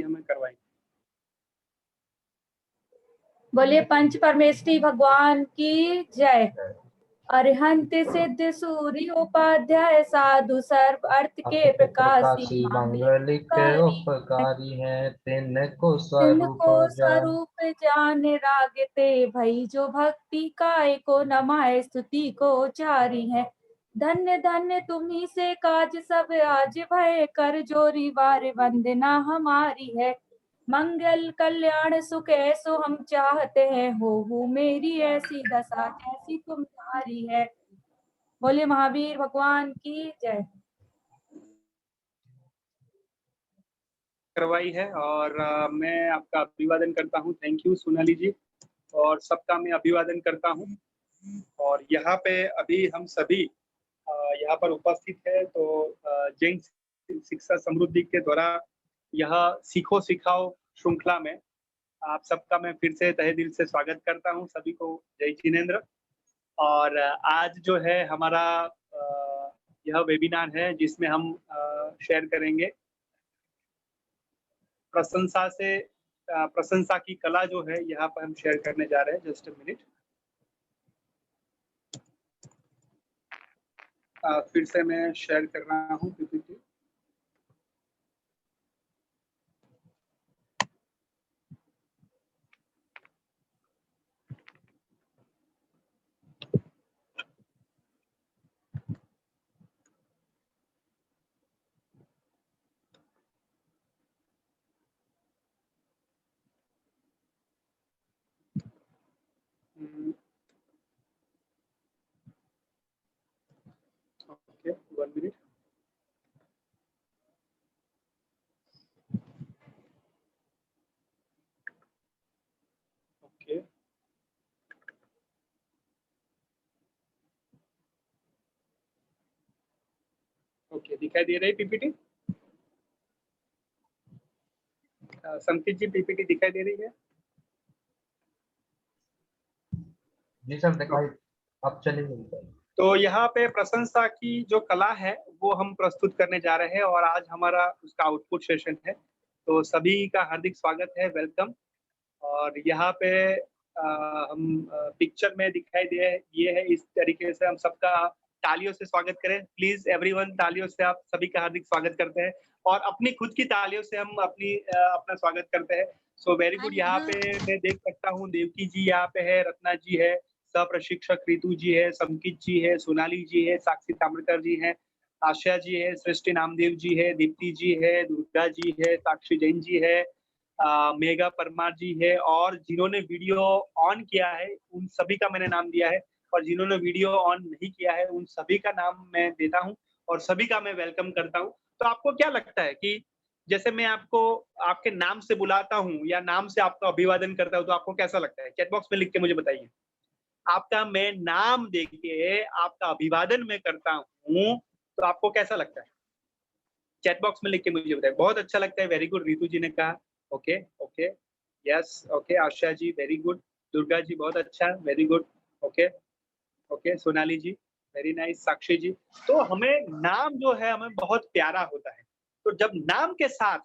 हमें करवाएंगे। बोलिए पंच परमेष्ठी भगवान की जय। अरिहंत सिद्ध सूर्य उपाध्याय साधु सर्व अर्थ के प्रकाशी मांगलिक उपकारी है, तिनको स्वरूप को जान। स्वरूप जान रागते भई जो भक्ति काय को नमाय स्तुति को चारी है। धन्य धन्य तुम्ही से काज सब आज भय कर जोरी बार वंदना हमारी है। मंगल कल्याण सुख ऐसो हम चाहते हैं, हो मेरी ऐसी दशा जैसी तुम्हारी है। बोलिए महावीर भगवान की जय। करवाई है और मैं आपका अभिवादन करता हूँ। थैंक यू सोनाली जी, और सबका मैं अभिवादन करता हूँ। और यहाँ पे अभी हम सभी यहाँ पर उपस्थित है, तो जैन शिक्षा समृद्धि के द्वारा यह सीखो सिखाओ श्रृंखला में आप सबका मैं फिर से तहे दिल से स्वागत करता हूँ। सभी को जय जिनेंद्र। और आज जो है हमारा यह वेबिनार है जिसमें हम शेयर करेंगे प्रशंसा की कला जो है यहाँ पर हम शेयर करने जा रहे हैं। जस्ट अ मिनट, फिर से मैं शेयर कर रहा हूँ PPT. Okay, 1 minute. Okay, okay, दिखाई दे रही पीपीटी? संकित जी, पीपीटी दिखाई दे रही है? जी सर, दिखाई अब चलिए। तो यहाँ पे प्रशंसा की जो कला है वो हम प्रस्तुत करने जा रहे हैं और आज हमारा उसका आउटपुट सेशन है। तो सभी का हार्दिक स्वागत है, वेलकम। और यहाँ पे हम पिक्चर में दिखाई दे ये है, इस तरीके से हम सबका तालियों से स्वागत करें। प्लीज एवरीवन, तालियों से आप सभी का हार्दिक स्वागत करते हैं और अपनी खुद की तालियों से हम अपना स्वागत करते हैं। So very good. यहाँ पे मैं देख सकता हूँ देवकी जी यहाँ पे है, रत्ना जी है, सह प्रशिक्षक रितु जी है, संकित जी है, सोनाली जी है, साक्षी ताम्रकर जी है, आशा जी है, सृष्टि नामदेव जी है, दीप्ति जी है, दुर्गा जी है, साक्षी जैन जी है, मेघा परमार जी है, और जिन्होंने वीडियो ऑन किया है उन सभी का मैंने नाम दिया है, और जिन्होंने वीडियो ऑन नहीं किया है उन सभी का नाम मैं देता हूं और सभी का मैं वेलकम करता हूं। तो आपको क्या लगता है कि जैसे मैं आपको आपके नाम से बुलाता हूं या नाम से आपका अभिवादन करता हूं तो आपको कैसा लगता है? चैट बॉक्स में लिख के मुझे बताइए। आपका मैं नाम देके आपका अभिवादन मैं करता हूँ तो आपको कैसा लगता है? चैट बॉक्स में लिख के मुझे बताइए। बहुत अच्छा लगता है, वेरी गुड। रितु जी ने कहा okay okay, yes okay. Asha ji very good, Durga ji बहुत अच्छा, very good, okay okay. Sonali ji very nice, Sakshi ji. तो हमें नाम जो है हमें बहुत प्यारा होता है, तो जब नाम के साथ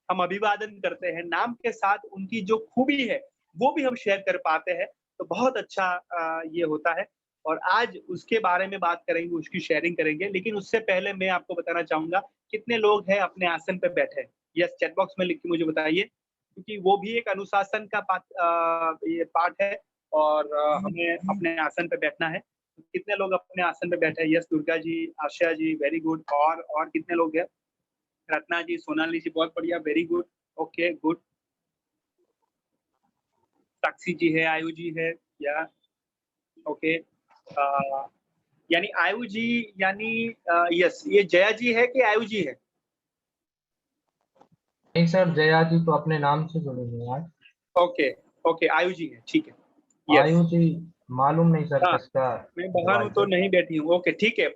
हम अभिवादन करते हैं, नाम के साथ उनकी जो खूबी है वो भी हम शेयर कर पाते हैं, तो बहुत अच्छा ये होता है। और आज उसके बारे में बात करेंगे, उसकी शेयरिंग करेंगे। लेकिन उससे पहले मैं आपको बताना चाहूंगा कितने लोग हैं अपने आसन पे बैठे हैं। यस, चैट बॉक्स में लिख के मुझे बताइए, क्योंकि वो भी एक अनुशासन का ये पार्ट है और हमें अपने आसन पे बैठना है। कितने लोग अपने आसन पे बैठे हैं? यस, दुर्गा जी, आशा जी वेरी गुड। और कितने लोग हैं? रत्ना जी, सोनाली जी बहुत बढ़िया, वेरी गुड, ओके गुड। साक्षी जी है, आयु जी है, या ओके। यानी आयु जी, यानी यस, ये जया जी है कि आयु जी है? नहीं सर, जया जी तो अपने नाम से जुड़े हुए हैं। ओके ओके, आयु जी है, ठीक है। यस, आयु जी मालूम नहीं सर हाँ, किसका मैं बाहर हूँ तो नहीं बैठी हूँ। ओके ठीक है।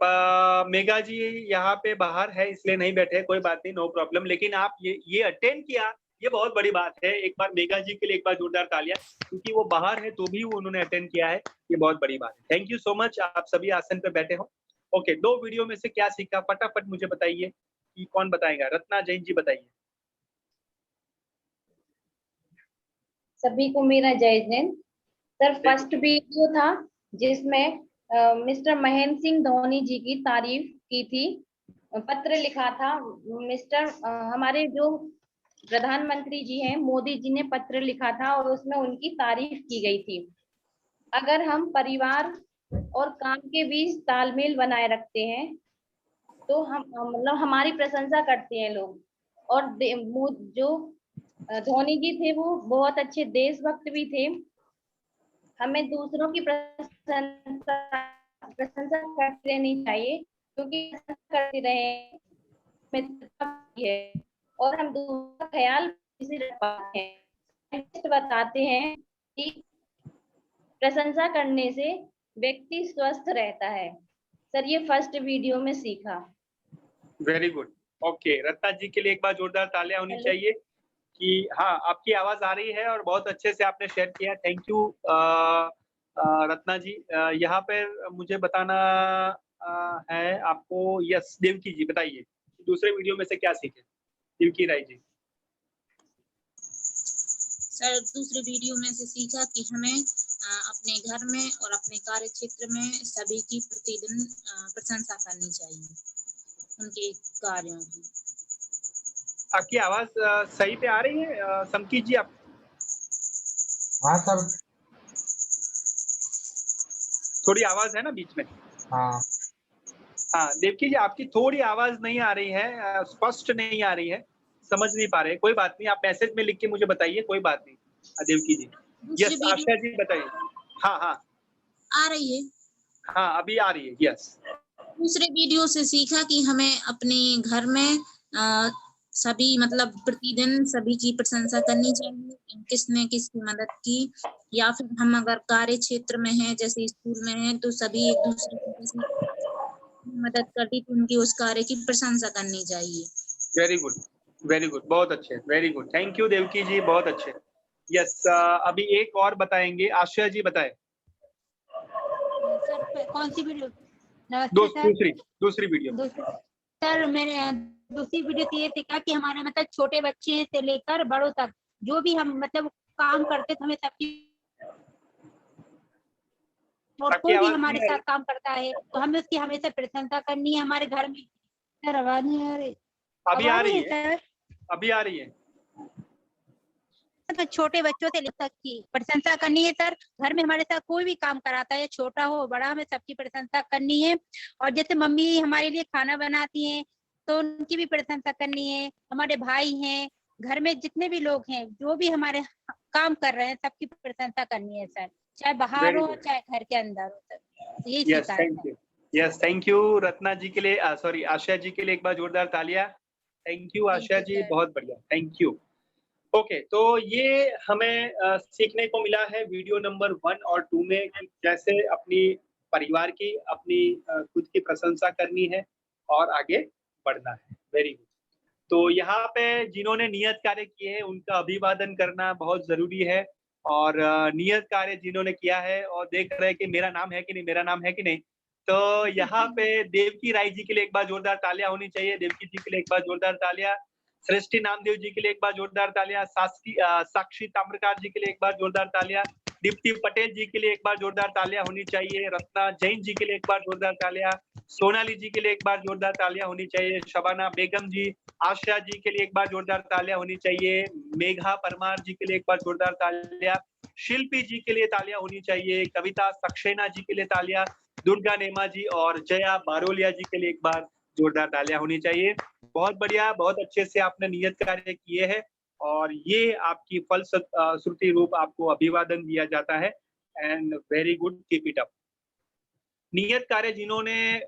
मेघा जी यहाँ पे बाहर है इसलिए नहीं बैठे, कोई बात नहीं, नो प्रॉब्लम। लेकिन आप ये अटेंड किया, ये बहुत बड़ी बात है। एक बार मेघा जी के लिए एक बार जोरदार तालियां, क्योंकि वो बाहर है तो भी वो उन्होंने अटेंड किया है, ये बहुत बड़ी बात है। थैंक यू सो मच, आप सभी आसन पे बैठे हो। ओके, 2 वीडियो में से क्या सीखा फटाफट मुझे बताइए कि कौन बताएगा? रत्ना जैन जी बताइए। सभी को मेरा जय हिंद। सर फर्स्ट वीडियो था जिसमें मिस्टर महेंद्र सिंह धोनी जी की तारीफ की थी, पत्र लिखा था। हमारे जो प्रधानमंत्री जी हैं मोदी जी ने पत्र लिखा था और उसमें उनकी तारीफ की गई थी। अगर हम परिवार और काम के बीच तालमेल बनाए रखते हैं तो हम मतलब हमारी प्रशंसा करते हैं लोग। और जो धोनी जी थे वो बहुत अच्छे देशभक्त भी थे। हमें दूसरों की प्रशंसा करते रहनी चाहिए, क्योंकि करते रहे है और हम दूसरों का ख्याल रख पाते हैं। बताते हैं कि प्रशंसा करने से व्यक्ति स्वस्थ रहता है। सर ये फर्स्ट वीडियो में सीखा। Very good. Okay, Ratna ji के लिए एक बार जोरदार तालियां होनी चाहिए कि हाँ आपकी आवाज आ रही है और बहुत अच्छे से आपने शेयर किया। थैंक यू रत्ना जी। यहाँ पर मुझे बताना है आपको। यस देवकी जी बताइए, दूसरे वीडियो में से क्या सीखे? देवकी राय जी। सर दूसरे वीडियो में से सीखा कि हमें अपने घर में और अपने कार्य क्षेत्र में सभी की प्रतिदिन प्रशंसा करनी चाहिए, उनके कार्यों की। आपकी आवाज सही पे आ रही है संकीत जी? आप हाँ सर, थोड़ी आवाज है ना बीच में। हाँ हाँ देवकी जी आपकी थोड़ी आवाज नहीं आ रही है, स्पष्ट नहीं आ रही है, समझ नहीं पा रहे। कोई बात नहीं, आप मैसेज में लिख के मुझे बताइए, कोई बात नहीं। देवकी जी। यस आशा जी बताइए। हाँ हाँ आ रही है। हाँ अभी आ रही है। यस दूसरे वीडियो से सीखा कि हमें अपने घर में सभी मतलब प्रतिदिन सभी की प्रशंसा करनी चाहिए, किसने किसकी मदद की, या फिर हम अगर कार्य क्षेत्र में हैं जैसे स्कूल में हैं तो सभी एक दूसरे की किसी मदद करती तो उनकी उस कार्य की प्रशंसा करनी चाहिए। वेरी गुड, वेरी गुड, बहुत अच्छे, very good. Thank you Devki ji, बहुत अच्छे। यस अभी एक और बताएंगे, आशा जी बताएं। सर कौन सी वीडियो? दूसरी वीडियो। सर मैंने दूसरी वीडियो से ये सीखा कि हमारे मतलब छोटे बच्चे से लेकर बड़ों तक जो भी हम मतलब काम करते थे हमें सबकी, और कोई भी हमारे साथ काम करता है तो हमें उसकी हमेशा प्रशंसा करनी है। हमारे घर में सर आवाज नहीं आ रही। अभी आ रही है सर, अभी आ रही है। तो छोटे बच्चों से तक की प्रशंसा करनी है। सर घर में हमारे साथ कोई भी काम कराता है, छोटा हो बड़ा, हमें सबकी प्रशंसा करनी है। और जैसे मम्मी हमारे लिए खाना बनाती हैं तो उनकी भी प्रशंसा करनी है। हमारे भाई हैं, घर में जितने भी लोग हैं जो भी हमारे काम कर रहे हैं सबकी प्रशंसा करनी है सर, चाहे बाहर हो चाहे घर के अंदर हो। सर यही सीखा है। Yes thank you Ratna ji के लिए, सॉरी आशा जी के लिए एक बार जोरदार तालियां। थैंक यू आशा जी, बहुत बढ़िया, थैंक यू। ओके तो ये हमें सीखने को मिला है वीडियो नंबर 1 और 2 में कि कैसे अपनी परिवार की, अपनी खुद की प्रशंसा करनी है और आगे बढ़ना है। Very good. तो यहाँ पे जिन्होंने नियत कार्य किए हैं उनका अभिवादन करना बहुत जरूरी है। और नियत कार्य जिन्होंने किया है और देख रहे हैं कि मेरा नाम है कि नहीं, मेरा नाम है कि नहीं, तो यहाँ पे देवकी राय जी के लिए एक बार जोरदार तालियां होनी चाहिए। देवकी जी के लिए एक बार जोरदार तालियां। सृष्टि नामदेव जी के लिए एक बार जोरदार तालियां। साक्षी ताम्रकार जी के लिए एक बार जोरदार तालियां। दीप्ति पटेल जी के लिए एक बार जोरदार तालियां होनी चाहिए। रत्ना जैन जी के लिए एक बार जोरदार तालियां। सोनाली जी के लिए एक बार जोरदार तालियां होनी चाहिए। शबाना बेगम जी, आशा जी के लिए एक बार जोरदार तालियां होनी चाहिए। मेघा परमार जी के लिए एक बार जोरदार तालियां। शिल्पी जी के लिए तालियां होनी चाहिए। कविता सक्सेना जी के लिए तालियां। दुर्गा नेमा जी और जया बारोलिया जी के लिए एक बार जोरदार तालियां होनी चाहिए। बहुत बढ़िया, बहुत अच्छे से आपने नियत कार्य किए हैं और ये आपकी फलश्रुति रूप आपको अभिवादन दिया जाता है। And very good, keep it up. नियत कार्य जिन्होंने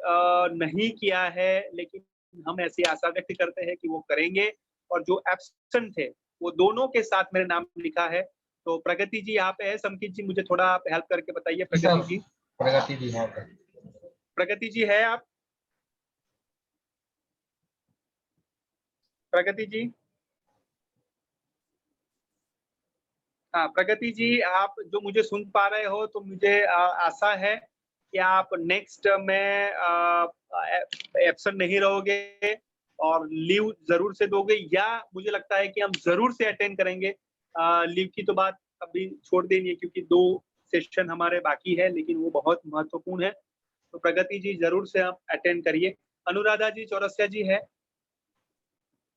नहीं किया है लेकिन हम ऐसी आशा व्यक्त करते हैं कि वो करेंगे, और जो एब्सेंट थे वो दोनों के साथ मेरे नाम लिखा है। तो प्रगति जी यहाँ पे है, संकित जी मुझे थोड़ा आप हेल्प करके बताइए। प्रगति जी, प्रगति जी है। प्रगति जी है आप? प्रगति जी, हाँ प्रगति जी आप जो मुझे सुन पा रहे हो तो मुझे आशा है कि आप नेक्स्ट में एब्सेंट नहीं रहोगे और लीव जरूर से दोगे, या मुझे लगता है कि हम जरूर से अटेंड करेंगे। लीव की तो बात अभी छोड़ देनी है क्योंकि 2 सेशन हमारे बाकी है, लेकिन वो बहुत महत्वपूर्ण है। तो प्रगति जी जरूर से आप अटेंड करिए। अनुराधा जी चौरसिया जी है?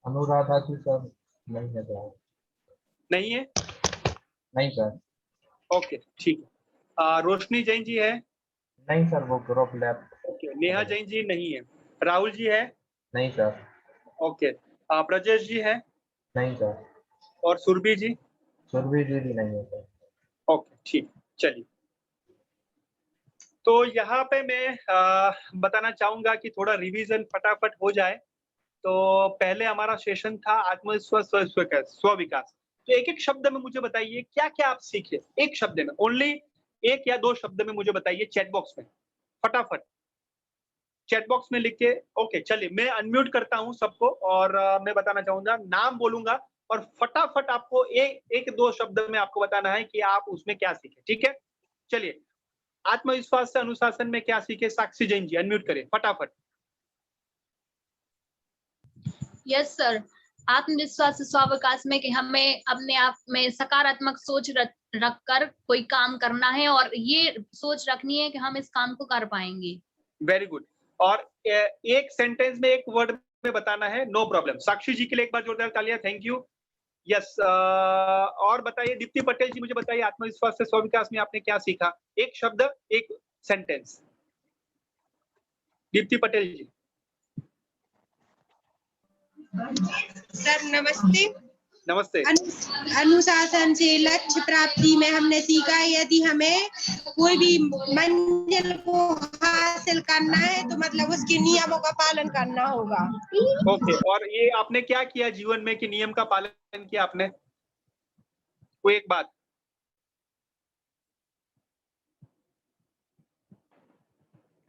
अनुराधा जी सर नहीं है सर। नहीं है? नहीं सर। ओके ठीक है। रोशनी जैन जी है? नहीं सर, वो group left. Okay. Neha Jain ji नहीं है। राहुल जी है? नहीं सर। ओके। ब्रजेश जी है? नहीं सर। और सुरभि जी? सुरभि जी भी नहीं है सर। ओके ठीक, चलिए। तो यहाँ पे मैं बताना चाहूंगा कि थोड़ा रिवीजन फटाफट हो जाए। तो पहले हमारा सेशन था आत्मविश्वास स्व विकास। तो एक एक शब्द में मुझे बताइए क्या क्या आप सीखे, एक शब्द में, ओनली 1 या 2 शब्द में मुझे बताइए चैट बॉक्स में, फटाफट चैट बॉक्स में लिख के। ओके चलिए, मैं अनम्यूट करता हूं सबको और मैं बताना चाहूंगा, नाम बोलूंगा और फटाफट आपको एक 2 शब्द में आपको बताना है कि आप उसमें क्या सीखे, ठीक है? चलिए, आत्मविश्वास से अनुशासन में क्या सीखे? साक्षी जैन जी अनम्यूट करें फटाफट। यस सर, आत्मविश्वास से स्वाविकास में कि हमें अपने आप में सकारात्मक सोच रख कर कोई काम करना है और ये सोच रखनी है कि हम इस काम को कर पाएंगे। Very good. और एक सेंटेंस में एक वर्ड में बताना है, नो प्रॉब्लम। साक्षी जी के लिए एक बार जोरदार तालियां, थैंक यू। यस, और बताइए दीप्ति पटेल जी, मुझे बताइए आत्मविश्वास से स्वविकास में आपने क्या सीखा? एक शब्द, एक सेंटेंस। दीप्ति पटेल जी। सर नमस्ते। नमस्ते। अनुशासन से लक्ष्य प्राप्ति में हमने सीखा यदि हमें कोई भी मंजिल को हासिल करना है तो मतलब उसके नियमों का पालन करना होगा। ओके, और ये आपने क्या किया जीवन में कि नियम का पालन किया आपने? कोई एक बात।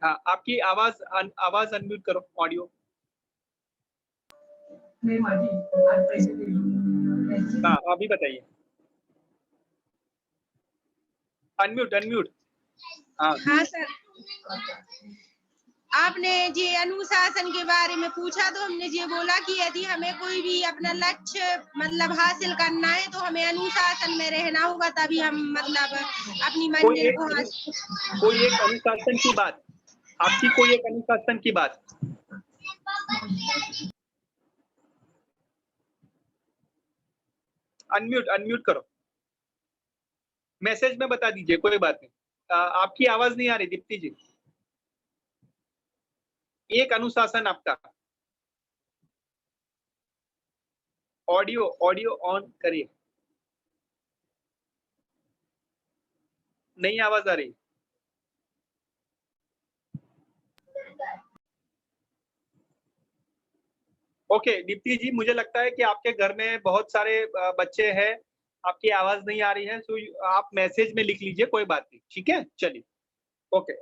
हाँ, आपकी आवाज अनम्यूट करो, ऑडियो। हाँ, अभी बताइए। अनम्यूट। हाँ सर, आपने ये अनुशासन के बारे में पूछा तो हमने ये बोला कि यदि हमें कोई भी अपना लक्ष्य मतलब हासिल करना है तो हमें अनुशासन में रहना होगा, तभी हम मतलब अपनी मंजिल को हासिल। कोई एक अनुशासन की बात, आपकी कोई एक अनुशासन की बात। अनम्यूट करो, मैसेज में बता दीजिए, कोई बात नहीं। आपकी आवाज नहीं आ रही दीप्ति जी। एक अनुशासन आपका, ऑडियो ऑन करिए। नहीं आवाज आ रही। ओके दीप्ति जी, मुझे लगता है कि आपके घर में बहुत सारे बच्चे हैं, आपकी आवाज नहीं आ रही है, सो आप मैसेज में लिख लीजिए, कोई बात नहीं, ठीक है? चलिए ओके।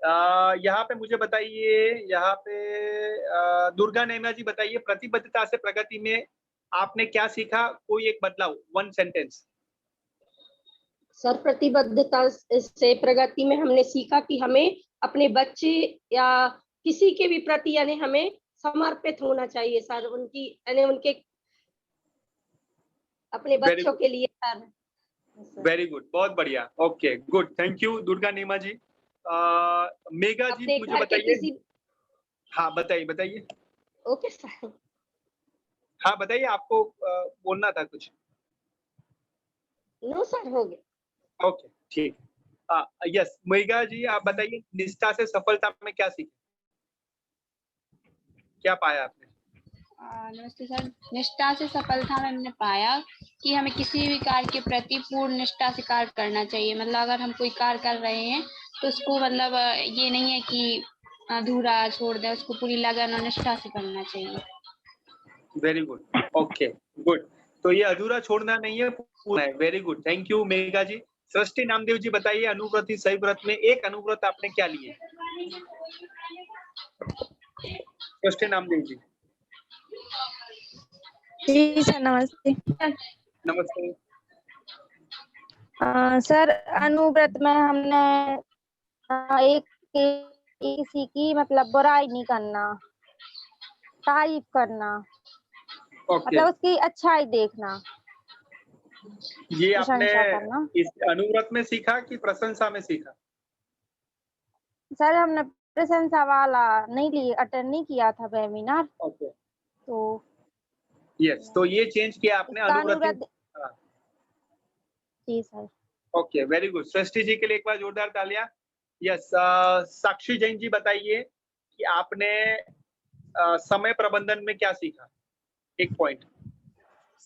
यहाँ पे मुझे बताइए, यहाँ पे दुर्गा नेमा जी बताइए, प्रतिबद्धता से प्रगति में आपने क्या सीखा? कोई एक बदलाव, 1 सेंटेंस। सर, प्रतिबद्धता से प्रगति में हमने सीखा कि हमें अपने बच्चे या किसी के भी प्रति यानी हमें समर्पित होना चाहिए सर, उनकी यानी उनके अपने बच्चों के लिए सर। वेरी गुड, बहुत बढ़िया। Okay good, thank you Durga नेमा जी। मेघा जी मुझे बताइए। हाँ बताइए। Okay sir. हाँ बताइए, आपको बोलना था कुछ। नो सर, हो गया। ओके ठीक। यस मेघा जी, आप बताइए निष्ठा से सफलता में क्या सीखे, क्या पाया आपने? नमस्ते सर, निष्ठा से सफलता में हमने पाया कि हमें किसी भी कार्य के प्रति पूर्ण निष्ठा से कार्य करना चाहिए। मतलब अगर हम कोई कार्य कर रहे हैं तो उसको मतलब ये नहीं है कि अधूरा छोड़ दें, उसको पूरी लगन और निष्ठा से करना चाहिए। Very good, okay good. तो ये अधूरा छोड़ना नहीं है, पूरा है। Very good, thank you Megha ji. Srishti Namdev ji बताइए, अनुव्रत ही सही व्रत में एक अनुव्रत आपने क्या लिए? सृष्टि नामदेव जी। जी सर, नमस्ते। नमस्ते। सर, अनुव्रत में हमने एक सीखी, मतलब बुराई नहीं करना, तारीफ करना, ओके। मतलब उसकी अच्छाई देखना। ये आपने प्रशंसा करना। इस अनुव्रत में सीखा कि प्रशंसा में सीखा? सर हमने प्रशंसा वाला नहीं ली, अटेंड नहीं किया था वेबिनार, ओके, तो यस, तो ये चेंज किया आपने इसका अनुव्रत। अनुव्रत। हाँ, जी sir. Okay, very good. Srishti ji के लिए एक बार जोरदार तालियां। यस, साक्षी जैन जी बताइए कि आपने समय प्रबंधन में क्या सीखा? एक पॉइंट।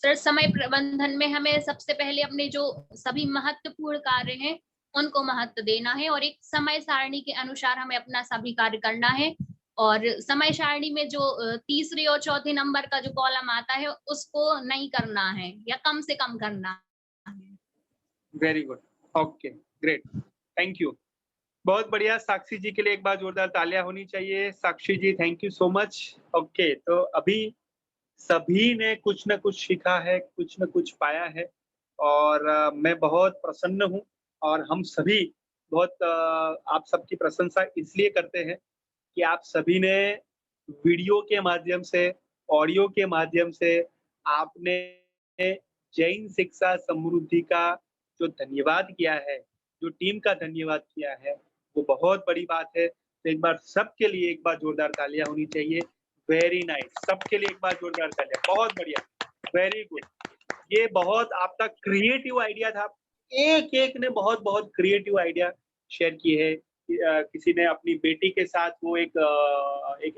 सर, समय प्रबंधन में हमें सबसे पहले अपने जो सभी महत्वपूर्ण कार्य हैं उनको महत्व देना है और एक समय सारणी के अनुसार हमें अपना सभी कार्य करना है। और समय सारणी में जो तीसरे और चौथे नंबर का जो कॉलम आता है उसको नहीं करना है या कम से कम करना है। Very good, okay, great, thank you. बहुत बढ़िया। साक्षी जी के लिए एक बार जोरदार तालियां होनी चाहिए। Sakshi ji, thank you so much. Okay, तो अभी सभी ने कुछ न कुछ सीखा है, कुछ न कुछ पाया है और मैं बहुत प्रसन्न हूँ और हम सभी बहुत आप सबकी प्रशंसा इसलिए करते हैं कि आप सभी ने वीडियो के माध्यम से, ऑडियो के माध्यम से आपने जैन शिक्षा समृद्धि का जो धन्यवाद किया है, जो टीम का धन्यवाद किया है, वो बहुत बड़ी बात है। तो एक बार सबके लिए एक बार जोरदार तालियां होनी चाहिए। वेरी नाइस, सबके लिए एक बार जोरदार तालियां। बहुत बढ़िया, वेरी गुड। ये बहुत आपका क्रिएटिव आइडिया था। एक ने बहुत बहुत क्रिएटिव आइडिया शेयर की है। किसी ने अपनी बेटी के साथ वो एक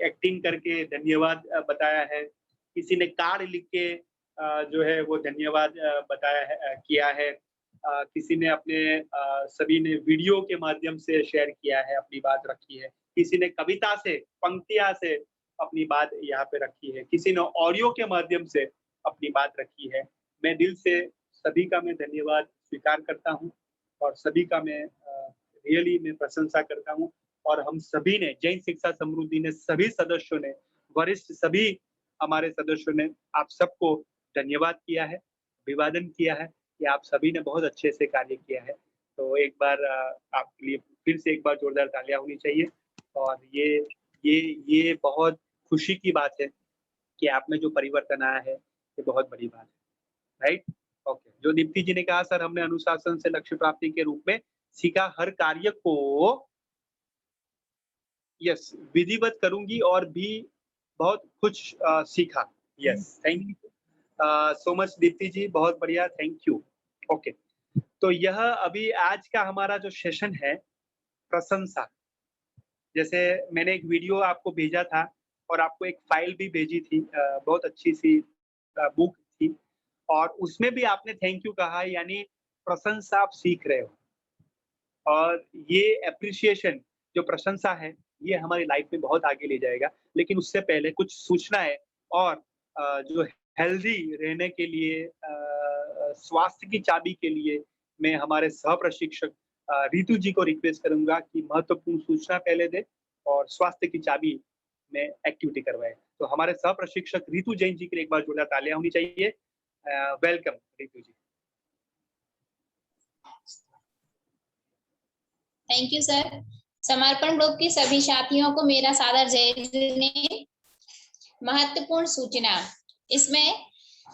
एक्टिंग करके धन्यवाद बताया है। किसी ने कार्ड लिख के जो है वो धन्यवाद बताया है, किया है। किसी ने अपने सभी ने वीडियो के माध्यम से शेयर किया है, अपनी बात रखी है। किसी ने कविता से, पंक्तियाँ से अपनी बात यहाँ पे रखी है। किसी ने ऑडियो के माध्यम से अपनी बात रखी है। मैं दिल से सभी का मैं धन्यवाद स्वीकार करता हूँ और सभी का मैं रियली मैं प्रशंसा करता हूँ। और हम सभी ने, जैन शिक्षा समृद्धि ने सभी सदस्यों ने, वरिष्ठ सभी हमारे सदस्यों ने आप सबको धन्यवाद किया है, अभिवादन किया है कि आप सभी ने बहुत अच्छे से कार्य किया है। तो एक बार आपके लिए फिर से एक बार जोरदार तालियां होनी चाहिए। और ये बहुत खुशी की बात है कि आप में जो परिवर्तन आया है, ये बहुत बड़ी बात है, राइट? ओके, जो दीप्ति जी ने कहा, सर हमने अनुशासन से लक्ष्य प्राप्ति के रूप में सीखा, हर कार्य को यस विधिवत करूंगी और भी बहुत कुछ सीखा। Yes, thank you so much Dipti ji, बहुत बढ़िया, थैंक यू। ओके, तो यह अभी आज का हमारा जो सेशन है प्रशंसा, जैसे मैंने एक वीडियो आपको भेजा था और आपको एक फाइल भी भेजी थी, बहुत अच्छी सी बुक थी और उसमें भी आपने थैंक यू कहा, यानी प्रशंसा आप सीख रहे हो। और ये एप्रिसिएशन जो प्रशंसा है, ये हमारी लाइफ में बहुत आगे ले जाएगा। लेकिन उससे पहले कुछ सूचना है और जो हेल्दी रहने के लिए, स्वास्थ्य की चाबी के लिए मैं हमारे सह प्रशिक्षक रितु जी को रिक्वेस्ट करूंगा कि महत्वपूर्ण सूचना पहले दे और स्वास्थ्य की चाबी में एक्टिविटी करवाए। तो हमारे सह प्रशिक्षक रितु जैन जी के लिए एक बार जोरदार तालियां होनी चाहिए। Welcome Ritu ji. Thank you sir. Samarpan group के सभी साथियों को मेरा सादर जय। महत्वपूर्ण सूचना, इसमें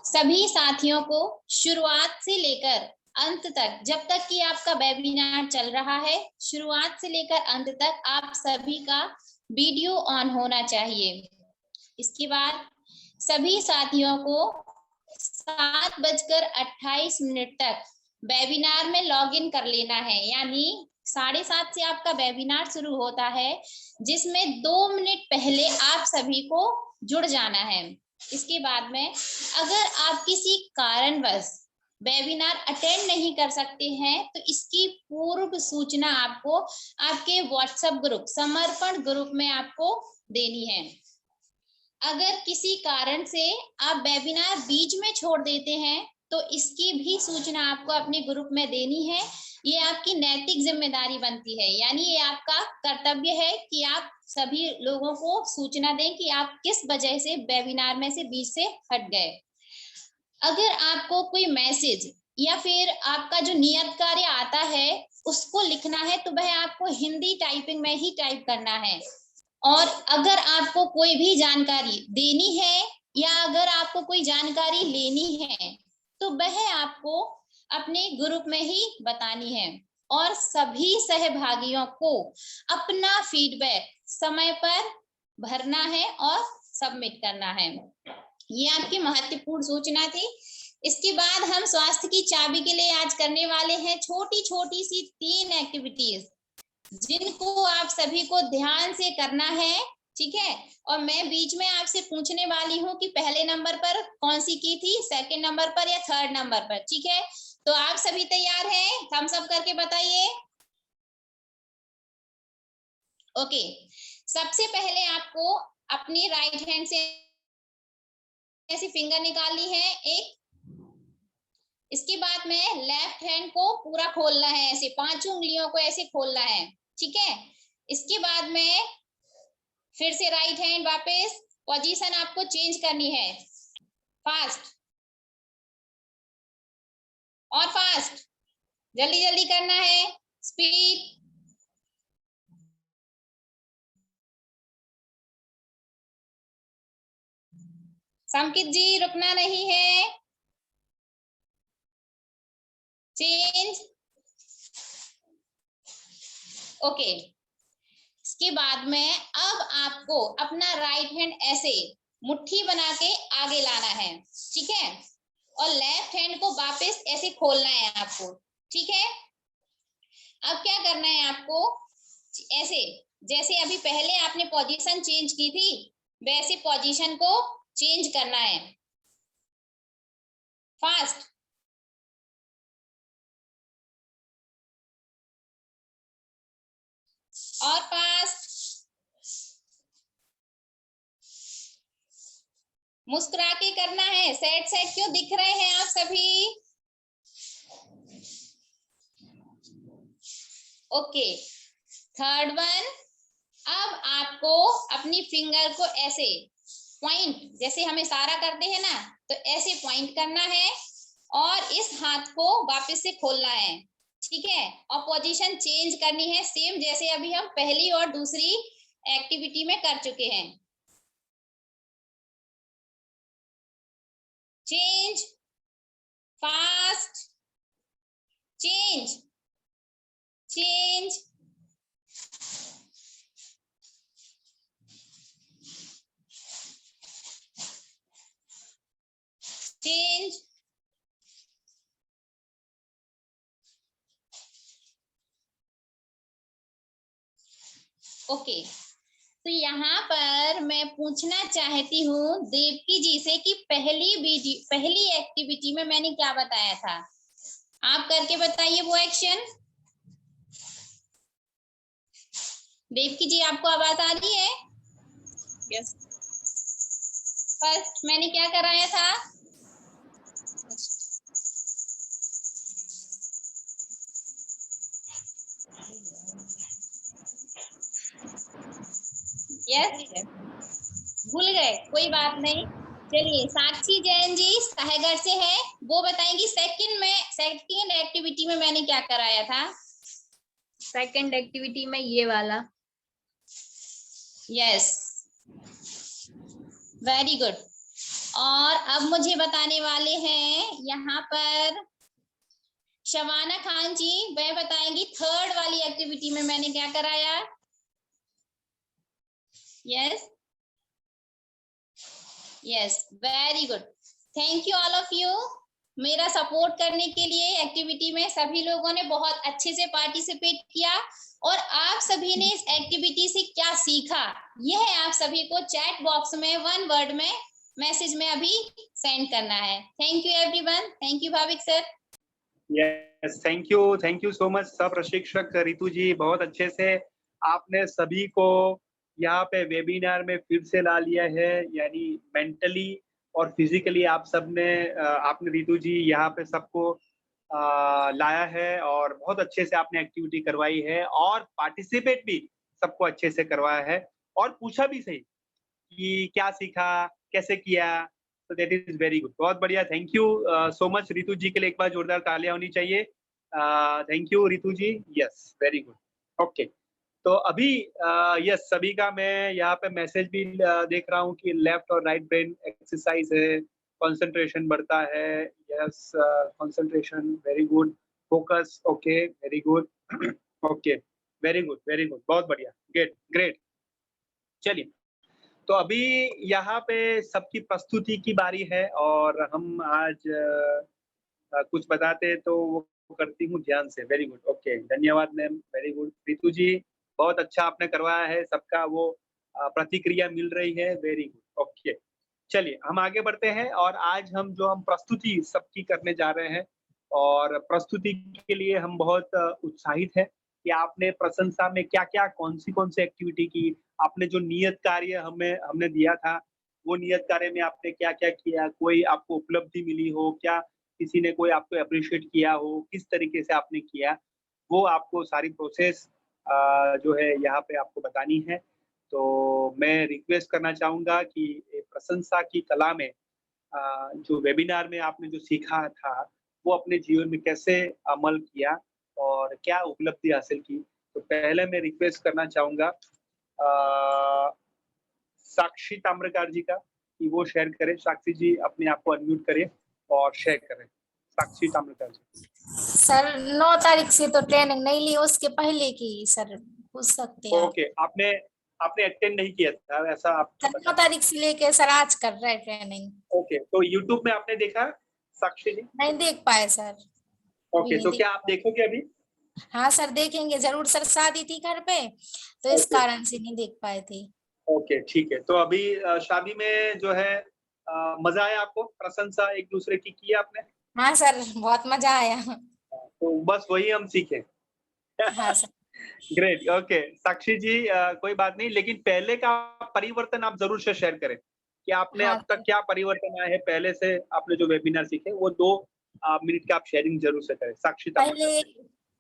सभी साथियों को शुरुआत से लेकर अंत तक, जब तक कि आपका वेबिनार चल रहा है, शुरुआत से लेकर अंत तक आप सभी का वीडियो ऑन होना चाहिए। इसके बाद सभी साथियों को 7:28 तक वेबिनार में लॉगिन कर लेना है, यानी 7:30 से आपका वेबिनार शुरू होता है, जिसमें 2 मिनट पहले आप सभी को जुड़ जाना है। इसके बाद में अगर आप किसी कारणवश वेबिनार अटेंड नहीं कर सकते हैं तो इसकी पूर्व सूचना आपको आपके व्हाट्सएप ग्रुप, समर्पण ग्रुप में आपको देनी है। अगर किसी कारण से आप वेबिनार बीच में छोड़ देते हैं तो इसकी भी सूचना आपको अपने ग्रुप में देनी है। ये आपकी नैतिक जिम्मेदारी बनती है, यानी ये आपका कर्तव्य है कि आप सभी लोगों को सूचना दें कि आप किस वजह से वेबिनार में से बीच से हट गए। अगर आपको कोई मैसेज या फिर आपका जो नियत कार्य आता है उसको लिखना है तो वह आपको हिंदी टाइपिंग में ही टाइप करना है। और अगर आपको कोई भी जानकारी देनी है या अगर आपको कोई जानकारी लेनी है तो वह आपको अपने ग्रुप में ही बतानी है और सभी सहभागियों को अपना फीडबैक समय पर भरना है और सबमिट करना है। ये आपकी महत्वपूर्ण सूचना थी। इसके बाद हम स्वास्थ्य की चाबी के लिए आज करने वाले हैं छोटी छोटी सी 3 एक्टिविटीज, जिनको आप सभी को ध्यान से करना है, ठीक है। और मैं बीच में आपसे पूछने वाली हूँ कि पहले नंबर पर कौन सी की थी, सेकंड नंबर पर या थर्ड नंबर पर, ठीक है। तो आप सभी तैयार हैं? थम्स अप करके बताइए। ओके, सबसे पहले आपको अपनी राइट हैंड से ऐसी फिंगर निकालनी है एक। इसके बाद में लेफ्ट हैंड को पूरा खोलना है, ऐसे 5 उंगलियों को ऐसे खोलना है, ठीक है। इसके बाद में फिर से राइट हैंड वापस पोजीशन आपको चेंज करनी है, फास्ट और फास्ट, जल्दी जल्दी करना है, स्पीड। संकित जी रुकना नहीं है, चेंज। ओके, इसके बाद में अब आपको अपना राइट हैंड ऐसे मुट्ठी बना के आगे लाना है, ठीक है। और लेफ्ट हैंड को वापस ऐसे खोलना है आपको, ठीक है। अब क्या करना है आपको, ऐसे जैसे अभी पहले आपने पोजीशन चेंज की थी वैसे पोजीशन को चेंज करना है, फास्ट। और फास्ट, मुस्कुरा के करना है, सैड सैड क्यों दिख रहे हैं आप सभी। ओके, थर्ड वन, अब आपको अपनी फिंगर को ऐसे पॉइंट, जैसे हम इशारा करते हैं ना, तो ऐसे पॉइंट करना है और इस हाथ को वापस से खोलना है, ठीक है। और पोजीशन चेंज करनी है सेम जैसे अभी हम पहली और दूसरी एक्टिविटी में कर चुके हैं। Change, fast, change, change, change. Okay, तो यहाँ पर मैं पूछना चाहती हूँ देवकी जी से कि पहली एक्टिविटी में मैंने क्या बताया था, आप करके बताइए वो एक्शन। देवकी जी आपको आवाज आ रही है? यस। फर्स्ट मैंने क्या कराया था? यस, भूल गए, कोई बात नहीं। चलिए, साक्षी जैन जी साहेगढ़ से है, वो बताएंगी सेकंड एक्टिविटी में मैंने क्या कराया था। सेकंड एक्टिविटी में ये वाला। Yes, very good. और अब मुझे बताने वाले हैं यहाँ पर शबाना खान जी, वह बताएंगी थर्ड वाली एक्टिविटी में मैंने क्या कराया। Yes, yes, very good, thank you all of you मेरा सपोर्ट करने के लिए। एक्टिविटी में सभी लोगों ने बहुत अच्छे से पार्टिसिपेट किया और आप सभी ने इस एक्टिविटी से क्या सीखा, यह आप सभी को चैट बॉक्स में 1 वर्ड में मैसेज में अभी सेंड करना है। Thank you everyone, thank you Bhavik sir. Yes, thank you so much सब प्रशिक्षक रितु जी, बहुत अच्छे से आपने सभी को यहाँ पे वेबिनार में फिर से ला लिया है, यानी मेंटली और फिजिकली आप सबने आपने रितु जी यहाँ पे सबको लाया है और बहुत अच्छे से आपने एक्टिविटी करवाई है और पार्टिसिपेट भी सबको अच्छे से करवाया है और पूछा भी सही कि क्या सीखा, कैसे किया, तो दैट इज वेरी गुड, बहुत बढ़िया। Thank you so much Ritu ji के लिए एक बार जोरदार तालियां होनी चाहिए। Thank you Ritu ji, yes very good. Okay, तो अभी यस सभी का मैं यहाँ पे मैसेज भी देख रहा हूँ कि लेफ्ट और राइट ब्रेन एक्सरसाइज है कंसंट्रेशन बढ़ता है, yes concentration, very good, focus, okay very good, okay very good very good, बहुत बढ़िया, ग्रेट ग्रेट। चलिए, तो अभी यहाँ पे सबकी प्रस्तुति की बारी है और हम आज कुछ बताते हैं तो वो करती हूँ ध्यान से। वेरी गुड, ओके, धन्यवाद ma'am, very good. Ritu ji बहुत अच्छा आपने करवाया है, सबका वो प्रतिक्रिया मिल रही है, वेरी गुड, ओके। चलिए हम आगे बढ़ते हैं और आज हम प्रस्तुति सबकी करने जा रहे हैं और प्रस्तुति के लिए हम बहुत उत्साहित हैं कि आपने प्रशंसा में क्या-क्या, कौन-सी एक्टिविटी की, आपने जो नियत कार्य हमने दिया था, वो नियत कार्य में आपने क्या-क्या किया, कोई आपको उपलब्धि मिली हो, क्या किसी ने कोई आपको एप्रिशिएट किया हो, किस तरीके से आपने किया, वो आपको सारी प्रोसेस जो है यहाँ पे आपको बतानी है। तो मैं रिक्वेस्ट करना चाहूँगा कि प्रशंसा की कला में जो वेबिनार में आपने जो सीखा था, वो अपने जीवन में कैसे अमल किया और क्या उपलब्धि हासिल की। तो पहले मैं रिक्वेस्ट करना चाहूँगा साक्षी ताम्रकार जी का कि वो शेयर करें। साक्षी जी अपने आप को अनम्यूट करें और शेयर करें। साक्षी ताम्रकार जी। सर 9 तारीख से तो ट्रेनिंग नहीं ली, उसके पहले की सर पूछ सकते हैं। ओके, आपने अटेंड नहीं किया था ऐसा आप? 9 तारीख से लेके सर आज कर रहे हैं ट्रेनिंग। ओके, तो यूट्यूब में आपने देखा साक्षी जी? नहीं देख पाए सर। ओके, तो क्या आप देखोगे अभी? हाँ सर देखेंगे जरूर सर, शादी थी घर पे तो इस कारण से नहीं देख पाए थे। ओके ठीक है, तो अभी शादी में जो है मजा आया आपको? प्रशंसा एक दूसरे की किया आपने? हाँ सर बहुत मजा आया। तो बस वही हम सीखे। हाँ सर। ग्रेट, ओके साक्षी जी कोई बात नहीं, लेकिन पहले का परिवर्तन आप जरूर से शेयर करें कि आपने अब तक क्या परिवर्तन आया है पहले से, आपने जो वेबिनार सीखे वो 2 मिनट का आप शेयरिंग जरूर से करें। साक्षी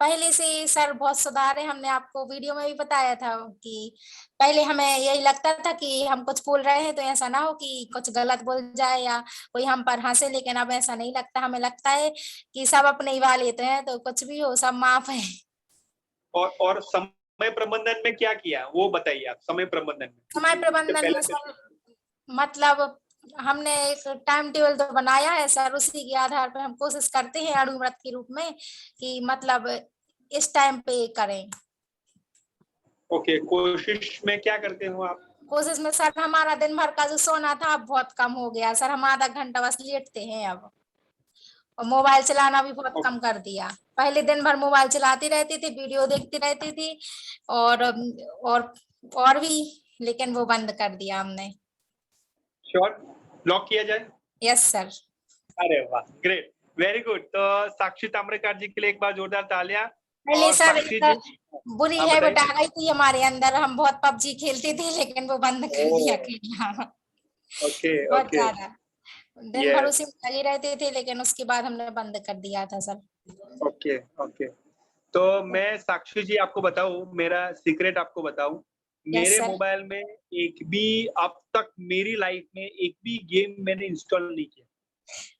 पहले से सर बहुत सुधार है, हमने आपको वीडियो में भी बताया था कि पहले हमें यही लगता था कि हम कुछ बोल रहे हैं तो ऐसा ना हो कि कुछ गलत बोल जाए या कोई हम पर हंसे, लेकिन अब ऐसा नहीं लगता। हमें लगता है कि सब अपने ही वाले लेते हैं तो कुछ भी हो सब माफ है। और समय प्रबंधन में क्या किया वो बताइए आप। समय प्रबंधन में सर मतलब हमने एक टाइम टेबल तो बनाया है सर, उसी के आधार पर हम कोशिश करते हैं अणुव्रत के रूप में कि मतलब इस टाइम पे करें। ओके, कोशिश में क्या करते हो आप? कोशिश में सर हमारा दिन भर का जो सोना था अब बहुत कम हो गया सर, हम आधा घंटा बस लेटते हैं अब, और मोबाइल चलाना भी बहुत कम कर दिया। पहले दिन भर मोबाइल चलाती रहती थी, वीडियो देखती रहती थी और भी, लेकिन वो बंद कर दिया हमने। श्योर, लॉक किया जाए? Yes sir. अरे वाह, ग्रेट, वेरी गुड। तो साक्षी ताम्रकार जी के लिए एक बार जोरदार तालियां। पहले सर बुरी हैबिट आ गई थी हमारे अंदर, हम बहुत पबजी खेलते थे लेकिन वो बंद कर दिया खेलना। ओके बहुत ज्यादा दिन भर उसी में लगे रहते थे, लेकिन उसके बाद हमने बंद कर दिया था सर। ओके ओके, तो मैं साक्षी जी आपको बताऊं, मेरा सीक्रेट आपको बताऊं, मेरे मोबाइल में एक भी अब तक मेरी लाइफ में एक भी गेम मैंने इंस्टॉल नहीं किया।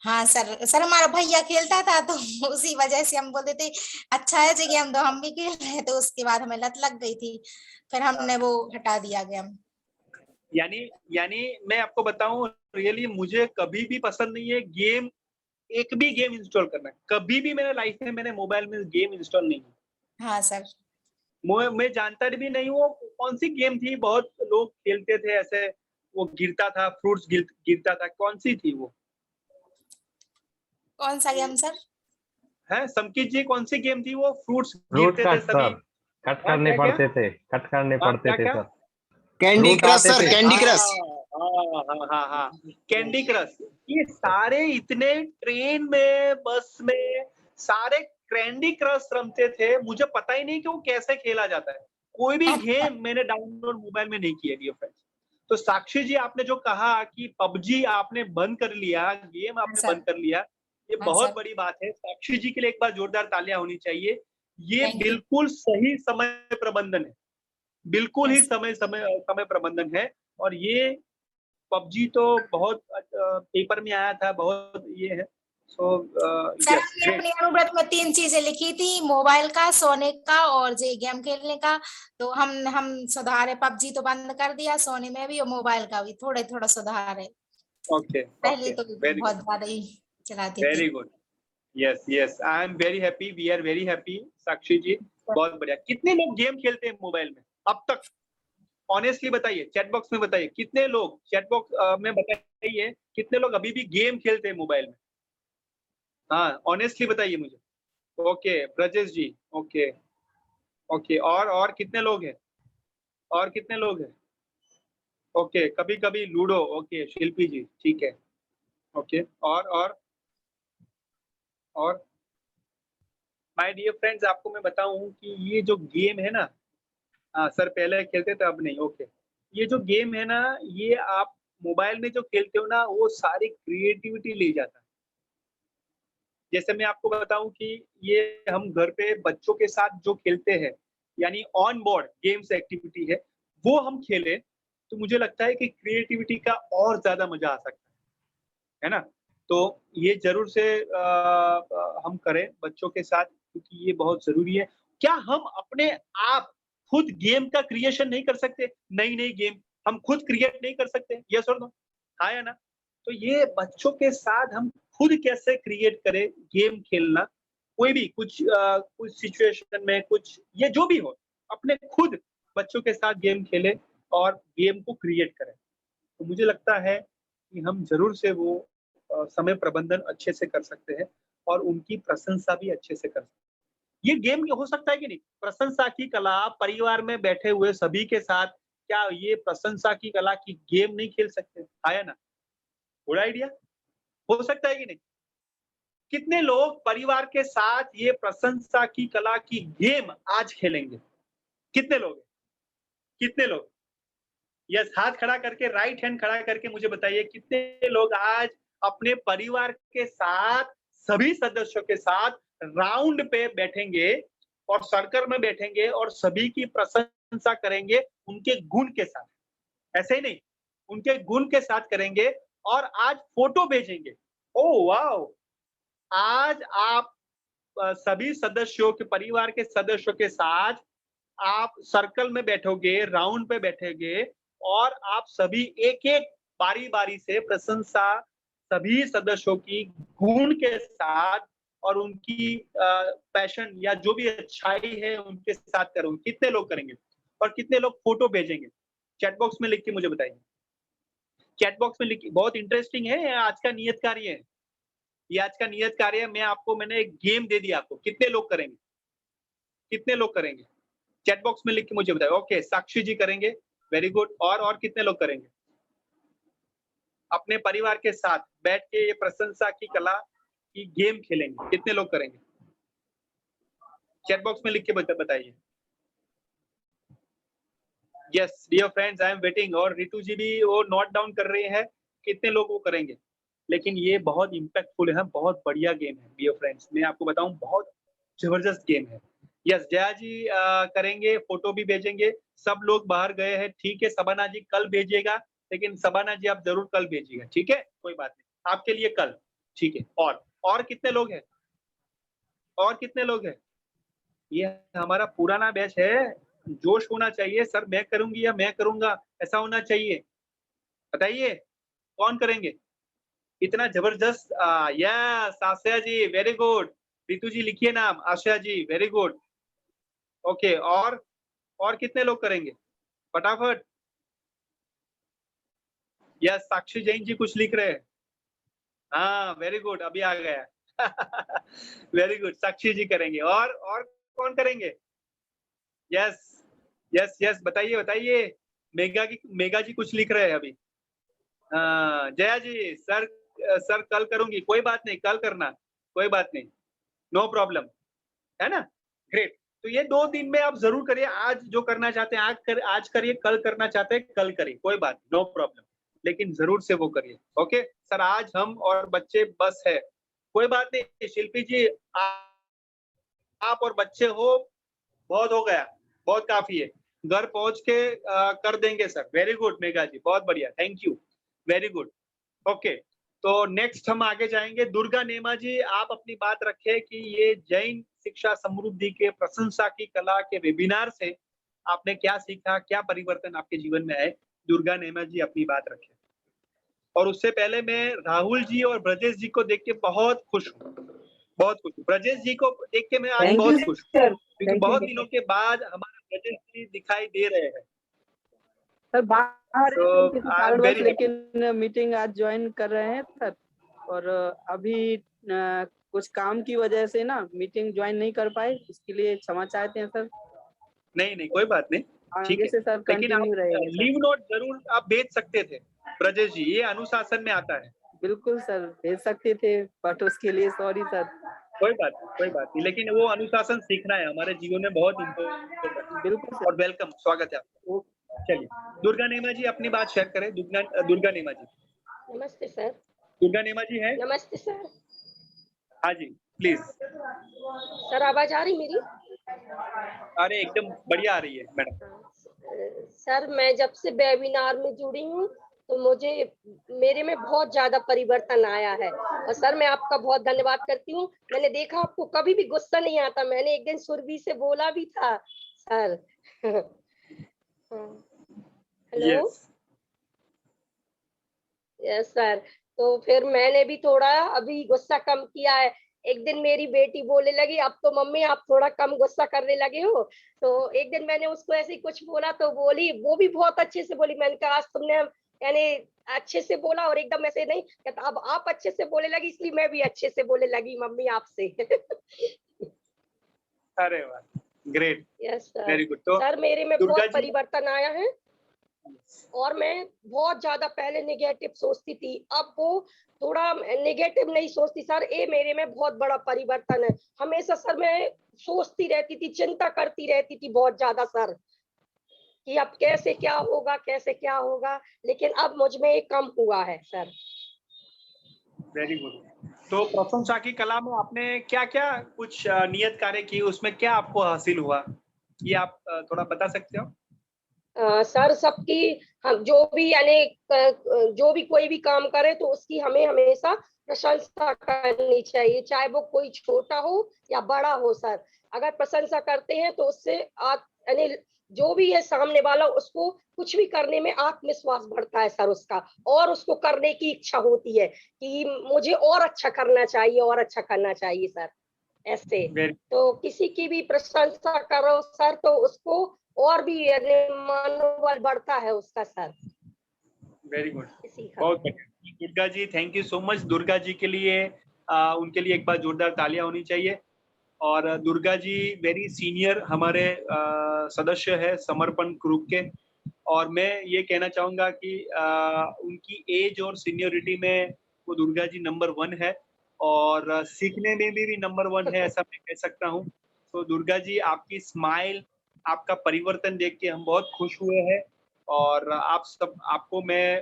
हाँ सर हमारा भैया खेलता था तो उसी वजह से हम बोलते थे अच्छा है जी गेम, तो हम भी खेल रहे हैं, तो उसके बाद हमें लत लग गई थी, फिर हमने वो हटा दिया गेम। यानी मैं आपको बताऊं, रियली मुझे कभी भी पसंद नहीं है गेम, एक भी गेम इंस्टॉल करना। कभी भी मेरे लाइफ में मैंने मोबाइल में गेम इंस्टॉल नहीं किया। हाँ सर। मैं जानता भी नहीं वो कौन सी गेम थी, बहुत लोग खेलते थे ऐसे, वो गिरता था, फ्रूट्स गिरता था, कौन सी थी वो? कौन सा गेम सर? है समकित जी, कौन सी गेम थी वो? फ्रूट्स गिरते थे सभी, कट करने पड़ते थे sir. Candy crush sir, candy crush. हाँ, कैंडी क्रश। ये सारे इतने ट्रेन में, बस में, सारे कैंडी क्रश रमते थे, मुझे पता ही नहीं कि वो कैसे खेला जाता है। कोई भी गेम मैंने डाउनलोड मोबाइल में नहीं किया डियर फ्रेंड्स। तो साक्षी जी आपने जो कहा कि पबजी आपने बंद कर लिया, गेम आपने बंद कर लिया, ये बहुत बड़ी बात है। साक्षी जी के लिए एक बार जोरदार तालियां होनी चाहिए। ये बिल्कुल सही समय प्रबंधन है, बिल्कुल ही समय प्रबंधन है। और ये पबजी तो बहुत पेपर में आया था, बहुत ये है। सर हमने अपनी अणुव्रत में 3 चीजें लिखी थी, मोबाइल का, सोने का और जे गेम खेलने का। तो हम सुधारे, पबजी तो बंद कर दिया, सोने में भी और मोबाइल का भी थोड़ा सुधार है। ओके पहले तो वेरी बहुत ज्यादा ही चलाते थे। Very good, yes yes, I am very happy, we are very happy Sakshi ji, बहुत बढ़िया। कितने लोग गेम खेलते हैं मोबाइल में अब तक? ऑनेस्टली बताइए, चैट बॉक्स में बताइए कितने लोग, चैट बॉक्स में बताइए कितने लोग अभी भी गेम खेलते हैं मोबाइल में? हाँ, ऑनेस्टली बताइए मुझे। ओके ब्रजेश जी, ओके ओके, और कितने लोग हैं? और कितने लोग हैं? ओके, कभी कभी लूडो, ओके शिल्पी जी, ठीक है, ओके, और माय डियर फ्रेंड्स, आपको मैं बताऊं कि ये जो गेम है ना, सर पहले खेलते थे अब नहीं, ओके, ये जो गेम है ना, ये आप मोबाइल में जो खेलते हो ना, वो सारी क्रिएटिविटी ले जाता है। जैसे मैं आपको बताऊं कि ये हम घर पे बच्चों के साथ जो खेलते हैं, यानी ऑन बोर्ड गेम्स एक्टिविटी है, वो हम खेलें तो मुझे लगता है कि क्रिएटिविटी का और ज्यादा मजा आ सकता है ना? तो ये जरूर से हम करें बच्चों के साथ, क्योंकि ये बहुत जरूरी है। क्या हम अपने आप खुद गेम का क्रिएशन नहीं कर सकते? नई नई गेम हम खुद क्रिएट नहीं कर सकते? यस और नो? हाँ या ना? तो ये बच्चों के साथ हम खुद कैसे क्रिएट करें गेम खेलना, कोई भी कुछ सिचुएशन में, कुछ ये जो भी हो, अपने खुद बच्चों के साथ गेम खेलें और गेम को क्रिएट करें। तो मुझे लगता है कि हम जरूर से वो समय प्रबंधन अच्छे से कर सकते हैं और उनकी प्रशंसा भी अच्छे से कर सकते हैं। ये गेम हो सकता है कि नहीं? प्रशंसा की कला, परिवार में बैठे हुए सभी के साथ, क्या ये प्रशंसा की कला की गेम नहीं खेल सकते? आया ना? Good idea? हो सकता है कि नहीं? कितने लोग परिवार के साथ ये प्रशंसा की कला की गेम आज खेलेंगे? कितने लोग हैं? कितने लोग? यस, हाथ खड़ा करके, राइट हैंड खड़ा करके मुझे बताइए कितने लोग आज अपने परिवार के साथ, सभी सदस्यों के साथ राउंड पे बैठेंगे और सर्कल में बैठेंगे और सभी की प्रशंसा करेंगे उनके गुण के साथ। ऐसे ही नहीं, उनके गुण के साथ करेंगे और आज फोटो भेजेंगे। Oh wow! आज आप सभी सदस्यों के, परिवार के सदस्यों के साथ आप सर्कल में बैठोगे, राउंड पे बैठोगे और आप सभी एक-एक बारी-बारी से प्रशंसा सभी सदस्यों की गुण के साथ और उनकी पैशन या जो भी अच्छाई है उनके साथ करोगे। कितने लोग करेंगे? और कितने लोग फोटो भेजेंगे? चैट बॉक्स में लिख के मुझे बताइए। चैट बॉक्स में लिखिए, बहुत इंटरेस्टिंग है, ये आज का नियत कार्य है। ये आज का नियत कार्य है, मैंने एक गेम दे दिया आपको। कितने लोग करेंगे? कितने लोग करेंगे? चैट बॉक्स में लिख के मुझे बताइए। ओके, साक्षी जी करेंगे, वेरी गुड। और कितने लोग करेंगे? अपने परिवार के साथ बैठ के ये प्रशंसा की कला की गेम खेलेंगे। कितने लोग करेंगे? चैट बॉक्स में लिख के बताइए। Yes dear friends, I am waiting. और रितु जी भी वो नोट डाउन कर रहे हैं कितने लोग वो करेंगे। लेकिन ये बहुत इम्पैक्टफुल है, बहुत बढ़िया गेम है डियर फ्रेंड्स। मैं आपको बताऊं, बहुत जबरदस्त गेम है। यस, जया जी करेंगे, फोटो भी भेजेंगे। सब लोग बाहर गए हैं, ठीक है। सबाना जी कल भेजिएगा, लेकिन सबाना जी आप जरूर कल भेजिएगा, ठीक है, कोई बात नहीं, आपके लिए कल, ठीक है। और कितने लोग हैं? और कितने लोग हैं? ये हमारा पुराना बैच है, जोश होना चाहिए। सर मैं करूंगी या मैं करूंगा, ऐसा होना चाहिए। बताइए कौन करेंगे? इतना जबरदस्त। यस, आशा जी वेरी गुड। रितु जी लिखिए नाम, आशा जी वेरी गुड। ओके, और कितने लोग करेंगे फटाफट? यस, साक्षी जैन जी कुछ लिख रहे हैं। हाँ वेरी गुड, अभी आ गया। वेरी गुड, साक्षी जी करेंगे। और कौन करेंगे? यस यस यस, बताइए। मेगा जी कुछ लिख रहे हैं अभी। जया जी, सर कल करूंगी, कोई बात नहीं, कल करना, कोई बात नहीं, नो प्रॉब्लम, है ना? ग्रेट। तो ये 2 दिन में आप जरूर करिए। आज जो करना चाहते हैं आज करिए, कल करना चाहते हैं कल करिए, कोई बात नहीं, नो प्रॉब्लम, लेकिन जरूर से वो करिए। ओके सर, आज हम और बच्चे बस है, कोई बात नहीं। शिल्पी जी आप और बच्चे हो, बहुत हो गया, बहुत काफी है। घर पहुंच के कर देंगे सर। वेरी गुड मेगा जी, बहुत बढ़िया, thank you, very good. Okay, तो नेक्स्ट हम आगे जाएंगे। दुर्गा नेमा जी, आप अपनी बात रखें कि ये जैन शिक्षा समृद्धि के प्रशंसा की कला के वेबिनार से आपने क्या सीखा, क्या परिवर्तन आपके जीवन में आए। दुर्गा नेमा जी अपनी बात रखें। और उससे पहले मैं राहुल जी और ब्रजेश जी को देख के बहुत खुश हूँ, बहुत खुश हूँ। ब्रजेश जी को देख के मैं आज बहुत खुश हूँ, क्योंकि बहुत दिनों के बाद हमारे ब्रजेश जी दिखाई दे रहे हैं। सर बाहर So, किसी I'm कारणवश, very happy. लेकिन मीटिंग आज ज्वाइन कर रहे हैं सर, और अभी कुछ काम की वजह से ना मीटिंग ज्वाइन नहीं कर पाए, इसके लिए क्षमा चाहते हैं सर। नहीं कोई बात नहीं, ठीक आगे है। से सर लेकिन आप कंटिन्यू रहेगा सर। लीव नोट जरूर आप भेज सकते थे ब्रजेश जी, ये अनुशासन में आता है। बिल्कुल सर, भेज सकते थे, बट उसके लिए सॉरी सर। कोई बात नहीं, लेकिन वो अनुशासन सीखना है हमारे जीवन में, बहुत इम्पोर्टेंट। बिल्कुल सर। और वेलकम, स्वागत है आपका। चलिए दुर्गा नेमा जी अपनी बात शेयर करें। दुर्गा नेमा जी। नमस्ते सर। दुर्गा नेमा जी है? नमस्ते सर। हाँ जी प्लीज। सर आवाज आ रही मेरी? अरे एकदम बढ़िया आ रही है मैडम। सर मैं जब से वेबिनार में जुड़ी हूँ तो मुझे मेरे में बहुत ज्यादा परिवर्तन आया है, और सर मैं आपका बहुत धन्यवाद करती हूँ। मैंने देखा आपको कभी भी गुस्सा नहीं आता, मैंने एक दिन सुरभि से बोला भी था सर। हेलो। यस सर, तो फिर मैंने भी थोड़ा अभी गुस्सा कम किया है। एक दिन मेरी बेटी बोलने लगी, अब तो मम्मी आप थोड़ा कम गुस्सा करने लगे हो। तो एक दिन मैंने उसको ऐसे ही कुछ बोला तो बोली, वो भी बहुत अच्छे से बोली। मैंने कहा आज तुमने यानी अच्छे से बोला, और एकदम ऐसे नहीं कहता, अब आप अच्छे से बोलने लगी इसलिए मैं भी अच्छे से बोलने लगी मम्मी आपसे। अरे वाह, great. Yes sir. Very good. तो सर मेरे में दुर्गा बहुत जी- परिवर्तन आया है, और मैं बहुत ज्यादा पहले नेगेटिव सोचती थी, अब वो थोड़ा नेगेटिव नहीं सोचती सर। ये मेरे में बहुत बड़ा परिवर्तन है। हमेशा सर मैं सोचती रहती थी, चिंता करती रहती थी बहुत ज्यादा सर, कि अब कैसे क्या होगा, लेकिन अब मुझ में ये कम हुआ है सर। Very good. तो प्रशंसा की कला में आपने क्या क्या कुछ नियत कार्य की, उसमें क्या आपको हासिल हुआ, ये आप थोड़ा बता सकते हो? सर सबकी हम जो भी यानी जो भी कोई भी काम करे तो उसकी हमें हमेशा प्रशंसा करनी चाहिए, चाहे वो कोई छोटा हो या बड़ा हो सर। अगर प्रशंसा करते हैं तो उससे यानी जो भी है सामने वाला, उसको कुछ भी करने में आत्मविश्वास बढ़ता है सर उसका, और उसको करने की इच्छा होती है कि मुझे और अच्छा करना चाहिए और अच्छा करना चाहिए सर। ऐसे तो किसी की भी प्रशंसा करो सर तो उसको और भी मनोबल बढ़ता है उसका सर। वेरी गुड, बहुत बढ़िया। Durga ji, thank you so much. Durga ji के लिए उनके लिए एक बार जोरदार तालियां होनी चाहिए। और दुर्गा जी वेरी सीनियर हमारे सदस्य है समर्पण ग्रुप के, और मैं ये कहना चाहूंगा कि उनकी एज और सीनियरिटी में वो दुर्गा जी नंबर 1 है, और सीखने में भी नंबर 1 है, ऐसा मैं कह सकता हूँ। तो दुर्गा जी आपकी स्माइल, आपका परिवर्तन देख के हम बहुत खुश हुए हैं, और आपको मैं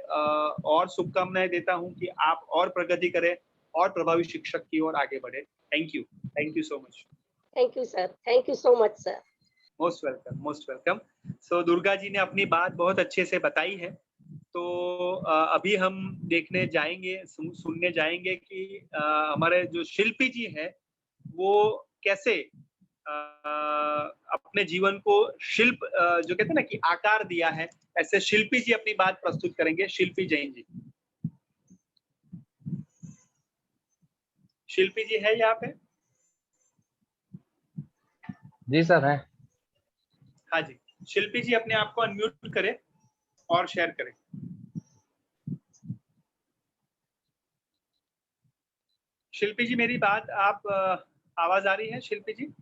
और शुभकामनाएं देता हूं कि आप और प्रगति करें और प्रभावी शिक्षक की ओर आगे बढ़े। Thank you so much. Thank you sir, thank you so much sir. Most welcome. So Durga ji ने अपनी बात बहुत अच्छे से बताई है। तो अभी हम देखने जाएंगे, सुनने जाएंगे कि हमारे जो शिल्पी जी है वो कैसे अपने जीवन को शिल्प जो कहते हैं ना कि आकार दिया है, ऐसे शिल्पी जी अपनी बात प्रस्तुत करेंगे। शिल्पी जैन जी, शिल्पी जी है यहाँ पे? जी सर है। हाँ जी, शिल्पी जी अपने आप को अनम्यूट करें और शेयर करें। शिल्पी जी मेरी बात आप आवाज आ रही है शिल्पी जी?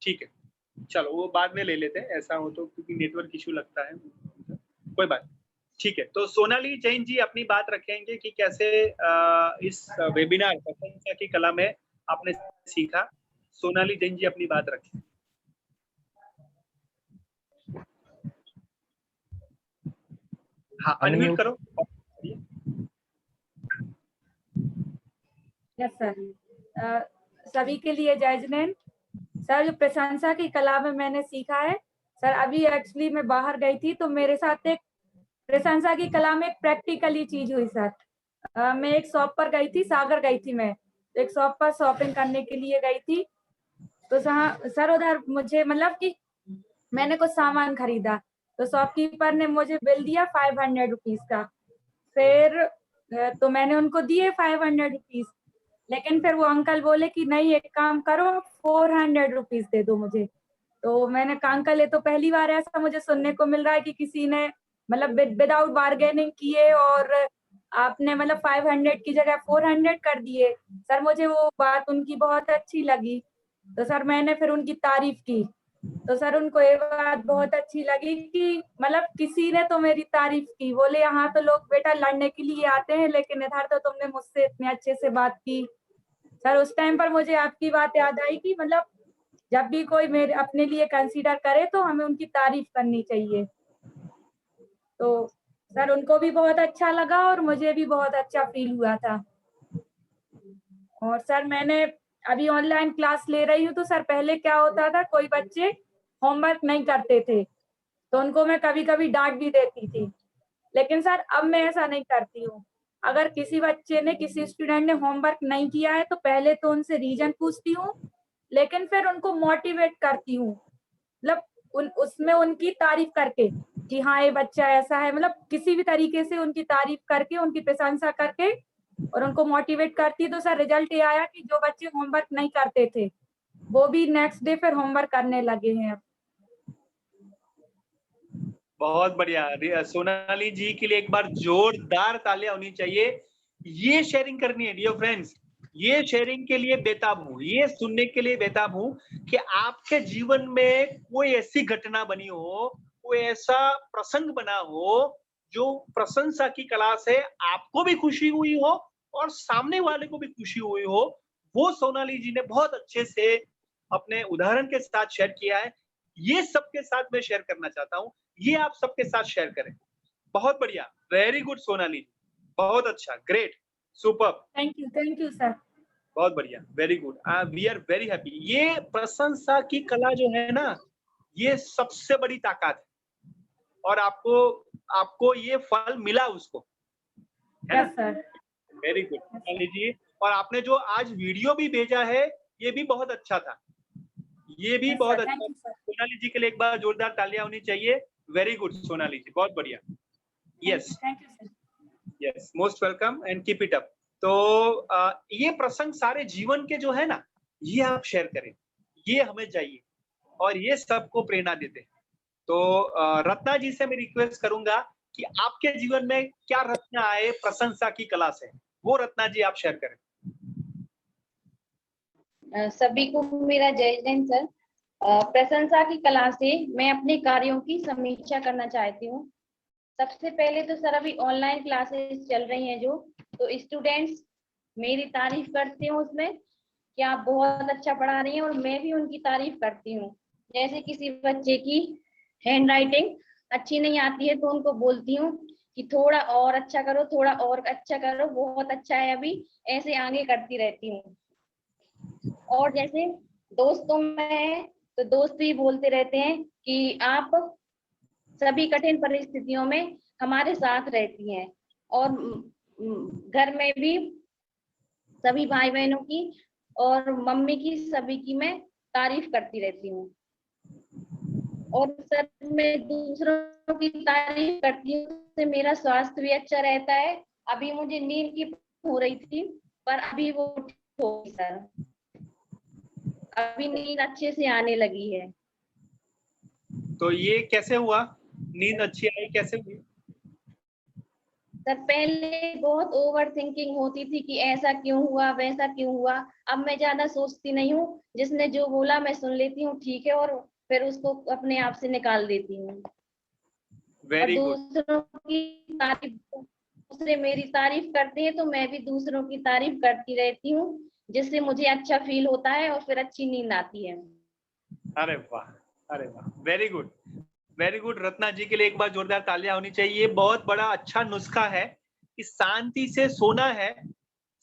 ठीक है, चलो वो बाद में ले लेते हैं, ऐसा हो तो, क्योंकि नेटवर्क इशू लगता है। कोई बात, ठीक है। तो सोनाली जैन जी अपनी बात रखेंगे कि कैसे इस वेबिनार प्रशंसा की कला में आपने सीखा। सोनाली जैन जी अपनी बात रखें। हाँ, अनम्यूट करो। Yes sir. सभी के लिए जय जिनेंद्र सर। जो प्रशंसा की कला में मैंने सीखा है सर, अभी एक्चुअली मैं बाहर गई थी तो मेरे साथ एक प्रशंसा की कला में एक प्रैक्टिकली चीज हुई सर। मैं एक शॉप पर गई थी, सागर गई थी, मैं एक शॉप पर शॉपिंग करने के लिए गई थी। तो सर उधर मुझे मतलब कि मैंने कुछ सामान खरीदा, तो शॉपकीपर ने मुझे बिल दिया 500 रुपीज का। फिर तो मैंने उनको दिए 500 रुपीज, लेकिन फिर वो अंकल बोले कि नहीं, एक काम करो, 400 रुपीज दे दो मुझे। तो मैंने कहा अंकल, ये तो पहली बार ऐसा मुझे सुनने को मिल रहा है कि किसी ने मतलब विदाउट बार्गेनिंग किए और आपने मतलब 500 की जगह 400 कर दिए। सर मुझे वो बात उनकी बहुत अच्छी लगी, तो सर मैंने फिर उनकी तारीफ की। तो सर उनको ये बात बहुत अच्छी लगी कि मतलब किसी ने तो मेरी तारीफ की। बोले यहाँ तो लोग बेटा लड़ने के लिए आते हैं, लेकिन इधर तो तुमने मुझसे इतने अच्छे से बात की। सर उस टाइम पर मुझे आपकी बात याद आई कि मतलब जब भी कोई मेरे अपने लिए कंसीडर करे तो हमें उनकी तारीफ करनी चाहिए। तो सर उनको भी बहुत अच्छा लगा और मुझे भी बहुत अच्छा फील हुआ था। और सर मैंने अभी ऑनलाइन क्लास ले रही हूँ, तो सर पहले क्या होता था, कोई बच्चे होमवर्क नहीं करते थे तो उनको मैं कभी कभी डांट भी देती थी, लेकिन सर अब मैं ऐसा नहीं करती हूँ। अगर किसी बच्चे ने, किसी स्टूडेंट ने होमवर्क नहीं किया है तो पहले तो उनसे रीजन पूछती हूँ, लेकिन फिर उनको मोटिवेट करती हूँ, मतलब उसमें उनकी तारीफ करके कि हाँ ये बच्चा ऐसा है, मतलब किसी भी तरीके से उनकी तारीफ करके, उनकी प्रशंसा करके और उनको मोटिवेट करती। तो सर रिजल्ट ये आया कि जो बच्चे होमवर्क नहीं करते थे वो भी नेक्स्ट डे फिर होमवर्क करने लगे हैं अब। बहुत बढ़िया। सोनाली जी के लिए एक बार जोरदार तालियां होनी चाहिए। ये शेयरिंग करनी है डियर फ्रेंड्स, ये शेयरिंग के लिए बेताब हूँ, ये सुनने के लिए बेताब हूँ कि आपके जीवन में कोई ऐसी घटना बनी हो, कोई ऐसा प्रसंग बना हो जो प्रशंसा की कला से आपको भी खुशी हुई हो और सामने वाले को भी खुशी हुई हो। वो सोनाली जी ने बहुत अच्छे से अपने उदाहरण के साथ शेयर किया है। ये सबके साथ मैं शेयर करना चाहता हूँ, ये आप सबके साथ शेयर करें। बहुत बढ़िया, वेरी गुड सोनाली, बहुत अच्छा, great, super. Thank you sir. बहुत बढ़िया, very good, we are very happy. ये प्रशंसा की कला जो है ना, ये सबसे बड़ी ताकत है और आपको ये फल मिला उसको, है ना? वेरी गुड सोनाली जी। और आपने जो आज वीडियो भी भेजा है ये भी बहुत अच्छा था, ये भी बहुत अच्छा। सोनाली जी के लिए एक बार जोरदार तालियां होनी चाहिए। वेरी गुड सोनाली जी, बहुत बढ़िया। Yes yes, most welcome and keep it up. तो ये प्रसंग सारे जीवन के जो है ना, ये आप शेयर करें, ये हमें चाहिए और ये सबको प्रेरणा देते हैं। तो रत्ना जी से मैं रिक्वेस्ट करूंगा कि आपके जीवन में क्या रत्न आए प्रशंसा की कला से, वो रत्ना जी आप शेयर करें। सभी को मेरा जय जैन सर। प्रशंसा की कला से मैं अपने कार्यों की समीक्षा करना चाहती हूँ। सबसे पहले तो सर अभी ऑनलाइन क्लासेस चल रही हैं जो, तो स्टूडेंट्स मेरी तारीफ करते हैं उसमें कि आप बहुत अच्छा पढ़ा रही हैं, और मैं भी उनकी तारीफ करती हूँ। जैसे किसी बच्चे की हैंड राइटिंग अच्छी नहीं आती है तो उनको बोलती हूँ कि थोड़ा और अच्छा करो, थोड़ा और अच्छा करो, बहुत अच्छा है अभी, ऐसे आगे करती रहती हूँ। और जैसे दोस्तों में तो दोस्त भी बोलते रहते हैं कि आप सभी कठिन परिस्थितियों में हमारे साथ रहती हैं, और घर में भी सभी भाई बहनों की और मम्मी की, सभी की मैं तारीफ करती रहती हूँ। और सर मैं दूसरों की तारीफ करती हूँ, उससे मेरा स्वास्थ्य भी अच्छा रहता है। अभी मुझे नींद की हो रही थी पर अभी वो ठीक हो गई सर, अभी नींद अच्छे से आने लगी है। तो ये कैसे हुआ, नींद अच्छी आई कैसे हुई? सर पहले बहुत ओवर थिंकिंग होती थी कि ऐसा क्यों हुआ, वैसा क्यों हुआ। अब मैं ज्यादा सोचती नहीं हूँ, जिसने जो बोला मैं सुन लेती हूँ, ठीक है, और फिर उसको अपने आप से निकाल देती हूँ। Very good. दूसरों की तारीफ, दूसरे मेरी तारीफ करते हैं तो मैं भी दूसरों की तारीफ करती रहती हूँ, जिससे मुझे अच्छा फील होता है और फिर अच्छी नींद आती है। अरे वाह, अरे वाह, very good, very good. Ratna ji के लिए एक बार जोरदार तालियां होनी चाहिए। बहुत बड़ा अच्छा नुस्खा है कि शांति से सोना है,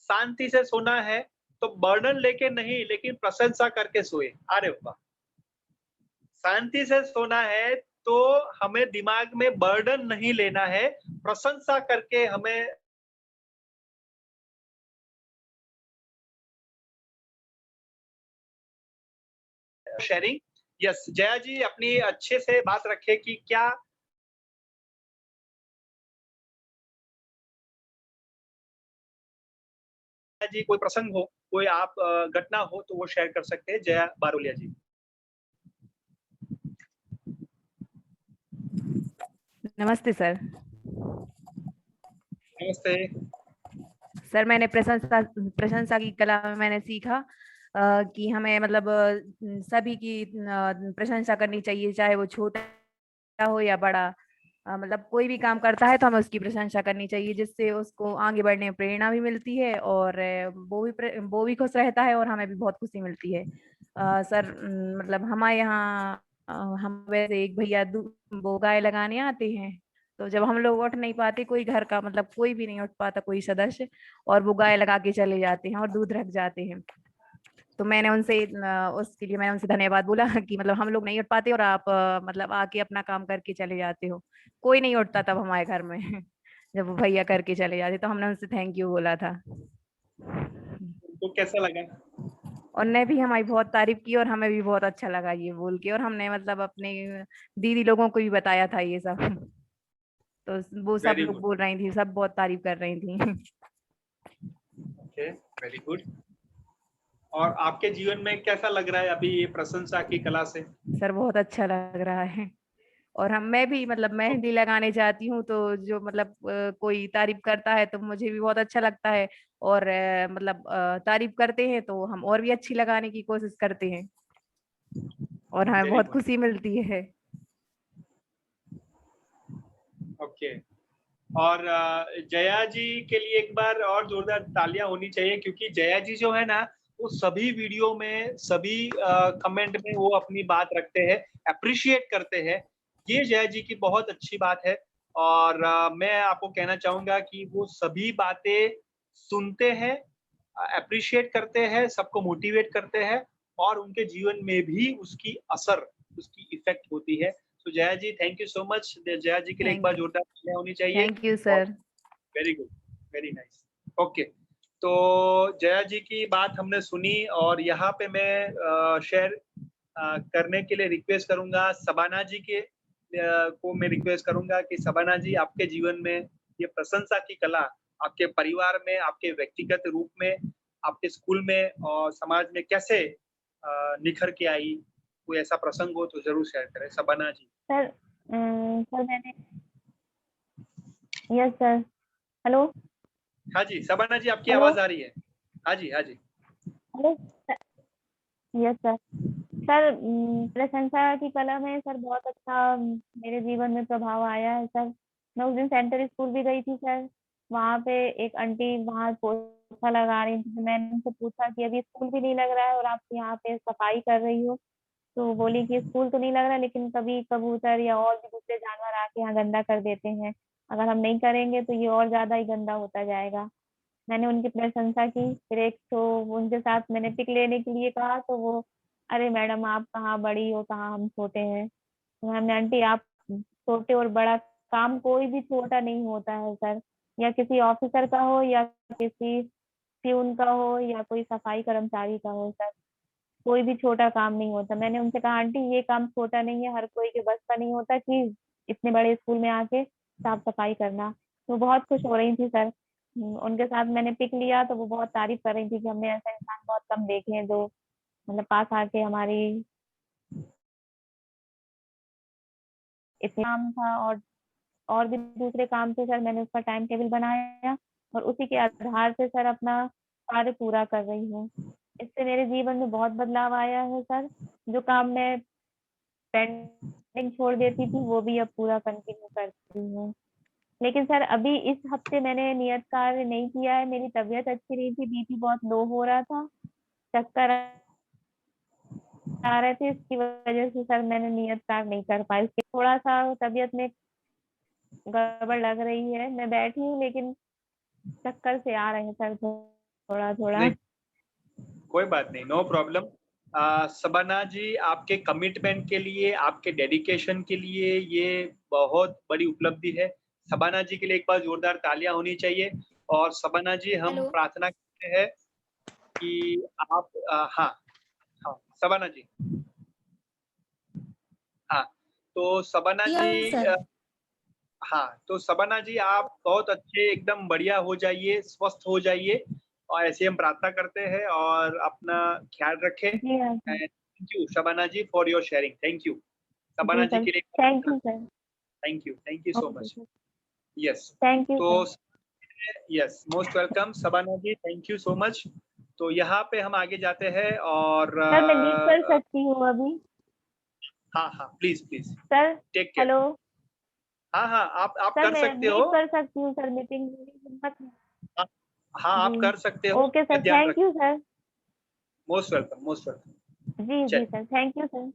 शांति से सोना है तो बर्डन लेके नहीं, लेकिन प्रशंसा करके सोए। अरे वाह, शांति से सोना है तो हमें दिमाग में बर्डन नहीं लेना है, प्रशंसा करके हमें शेयरिंग। यस, जया जी अपनी अच्छे से बात रखे कि क्या जी कोई प्रसंग हो, कोई आप घटना हो तो वो शेयर कर सकते हैं। जया बारोलिया जी। नमस्ते सर। नमस्ते। सर मैंने प्रशंसा की कला में मैंने सीखा कि हमें मतलब सभी की प्रशंसा करनी चाहिए, चाहे वो छोटा हो या बड़ा। मतलब कोई भी काम करता है तो हमें उसकी प्रशंसा करनी चाहिए, जिससे उसको आगे बढ़ने में प्रेरणा भी मिलती है और वो भी खुश रहता है और हमें भी बहुत खुशी मिलती है। सर मतलब हमारे यहाँ हम वैसे एक भैया वो गाय लगाने आते हैं, तो जब हम लोग उठ नहीं पाते, कोई घर का मतलब कोई भी नहीं उठ पाता कोई सदस्य, और वो गाय लगा के चले जाते हैं और दूध रख जाते हैं, तो मैंने उनसे उसके लिए मैंने उनसे धन्यवाद बोला कि मतलब हम लोग नहीं उठ पाते और आप मतलब आके अपना काम करके चले जाते हो। कोई नहीं उठता तब हमारे घर में जब वो भैया करके चले जाते, तो हमने उनसे थैंक यू बोला था। तो कैसा लगा? उनने भी हमारी बहुत तारीफ की और हमें भी बहुत अच्छा लगा ये बोल के, और हमने मतलब अपने दीदी लोगों को भी बताया था ये सब तो वो सब वेरी लोग गुड। बोल रही थी, सब बहुत तारीफ कर रही थी। Okay, very good. और आपके जीवन में कैसा लग रहा है अभी ये प्रशंसा की कला से? सर बहुत अच्छा लग रहा है, और मैं भी मतलब मेहंदी लगाने जाती हूँ, तो जो मतलब कोई तारीफ करता है तो मुझे भी बहुत अच्छा लगता है, और मतलब तारीफ करते हैं तो हम और भी अच्छी लगाने की कोशिश करते हैं और हमें वेरी बहुत गुड। खुशी मिलती है। ओके। और जया जी के लिए एक बार और जोरदार तालियां होनी चाहिए, क्योंकि जया जी जो है ना, वो सभी वीडियो में, सभी कमेंट में वो अपनी बात रखते हैं, अप्रिशिएट करते हैं। ये जया जी की बहुत अच्छी बात है। और मैं आपको कहना चाहूंगा कि वो सभी बातें सुनते हैं, अप्रिशिएट करते हैं, सबको मोटिवेट करते हैं, और उनके जीवन में भी उसकी असर, उसकी इफेक्ट होती है। तो Jaya ji, thank you so much. Jaya ji के लिए एक बार जोरदार तालियां होनी चाहिए। Thank you sir. Very good, very nice. Okay, तो जया जी की बात हमने सुनी, और यहाँ पे मैं शेयर करने के लिए रिक्वेस्ट करूंगा सबाना जी के को मैं रिक्वेस्ट करूंगा कि सबाना जी, आपके जीवन में ये प्रशंसा की कला आपके परिवार में, आपके व्यक्तिगत रूप में, आपके स्कूल में और समाज में कैसे निखर के आई? कोई ऐसा प्रसंग हो तो जरूर शेयर करें सबाना जी। सर मैंने यस सर, हेलो। हाँ जी सबाना जी, आपकी हेलो। आवाज आ रही है। हाँ जी, हाँ जी। हेलो। Yes sir. सर प्रशंसा की कला में सर बहुत अच्छा मेरे जीवन में प्रभाव आया है सर। मैं उस दिन सेंटर स्कूल भी गई थी सर, वहाँ पे एक आंटी वहाँ पोछा लगा रही थी, तो मैंने उनसे पूछा कि अभी स्कूल भी नहीं लग रहा है और आप यहाँ पे सफाई कर रही हो, तो वो बोली कि स्कूल तो नहीं लग रहा, लेकिन कभी कबूतर या और भी दूसरे जानवर आके यहाँ गंदा कर देते हैं, अगर हम नहीं करेंगे तो ये और ज्यादा ही गंदा होता जाएगा। मैंने उनकी प्रशंसा की, फिर एक तो उनके साथ मैंने पिक लेने के लिए कहा, तो वो अरे मैडम आप कहाँ बड़ी हो, कहाँ हम छोटे हैं। तो हमने आंटी आप छोटे और बड़ा, काम कोई भी छोटा नहीं होता है सर, या किसी ऑफिसर का हो या किसी प्यून का हो या कोई सफाई कर्मचारी का हो सर, कोई भी छोटा काम नहीं होता। मैंने उनसे कहा आंटी ये काम छोटा नहीं है, हर कोई के बस का नहीं होता कि इतने बड़े स्कूल में आके साफ सफाई करना। तो बहुत खुश हो रही थी सर। उनके साथ मैंने पिक लिया तो वो बहुत तारीफ कर रही थी कि हमने ऐसा इंसान बहुत कम देखे हैं जो मतलब पास आके हमारी इतना काम था, और भी दूसरे काम थे सर, मैंने उसका टाइम टेबल बनाया और उसी के आधार से सर अपना कार्य पूरा कर रही हूँ। इससे मेरे जीवन में बहुत बदलाव आया है सर। जो काम मैं पेंडिंग छोड़ देती थी वो भी अब पूरा कंटिन्यू करती हूँ। लेकिन सर अभी इस हफ्ते मैंने नियत कार्य नहीं किया है, मेरी तबीयत अच्छी नहीं थी, बीपी बहुत लो हो रहा था, चक्कर आ रहे थे, इसकी वजह से सर मैंने नियत कार्य नहीं कर पाई। थोड़ा सा तबीयत में गड़बड़ लग रही है, मैं बैठी हूँ लेकिन चक्कर से आ रहे हैं सर थोड़ा थोड़ा। नहीं, कोई बात नहीं, नो प्रॉब्लम। सबाना जी, आपके कमिटमेंट के लिए, आपके डेडिकेशन के लिए ये बहुत बड़ी उपलब्धि है। सबाना जी के लिए एक बार जोरदार तालियां होनी चाहिए। और सबाना जी, हम हेलो। प्रार्थना करते हैं कि आप हाँ हाँ सबाना जी, हाँ, तो सबाना जी सर। हाँ, तो सबाना जी, आप बहुत अच्छे, एकदम बढ़िया हो जाइए, स्वस्थ हो जाइए, और ऐसे हम प्रार्थना करते हैं और अपना ख्याल रखें। Thank you Shabana ji for your sharing. Thank you Shabana ji के लिए। Thank you sir. Thank you so much. Yes thank you तो yes most welcome Shabana ji, thank you so much. तो यहाँ पे हम आगे जाते हैं और सर मैं लीव कर सकती हूँ अभी? हाँ please sir. Take care. Hello. हाँ आप सर कर मैं सकते लीव हो। कर सकती हूँ सर, मीटिंग मत। हाँ आप कर सकते हो। ओके सर, ध्यान thank you sir. Most welcome. जी sir, thank you sir.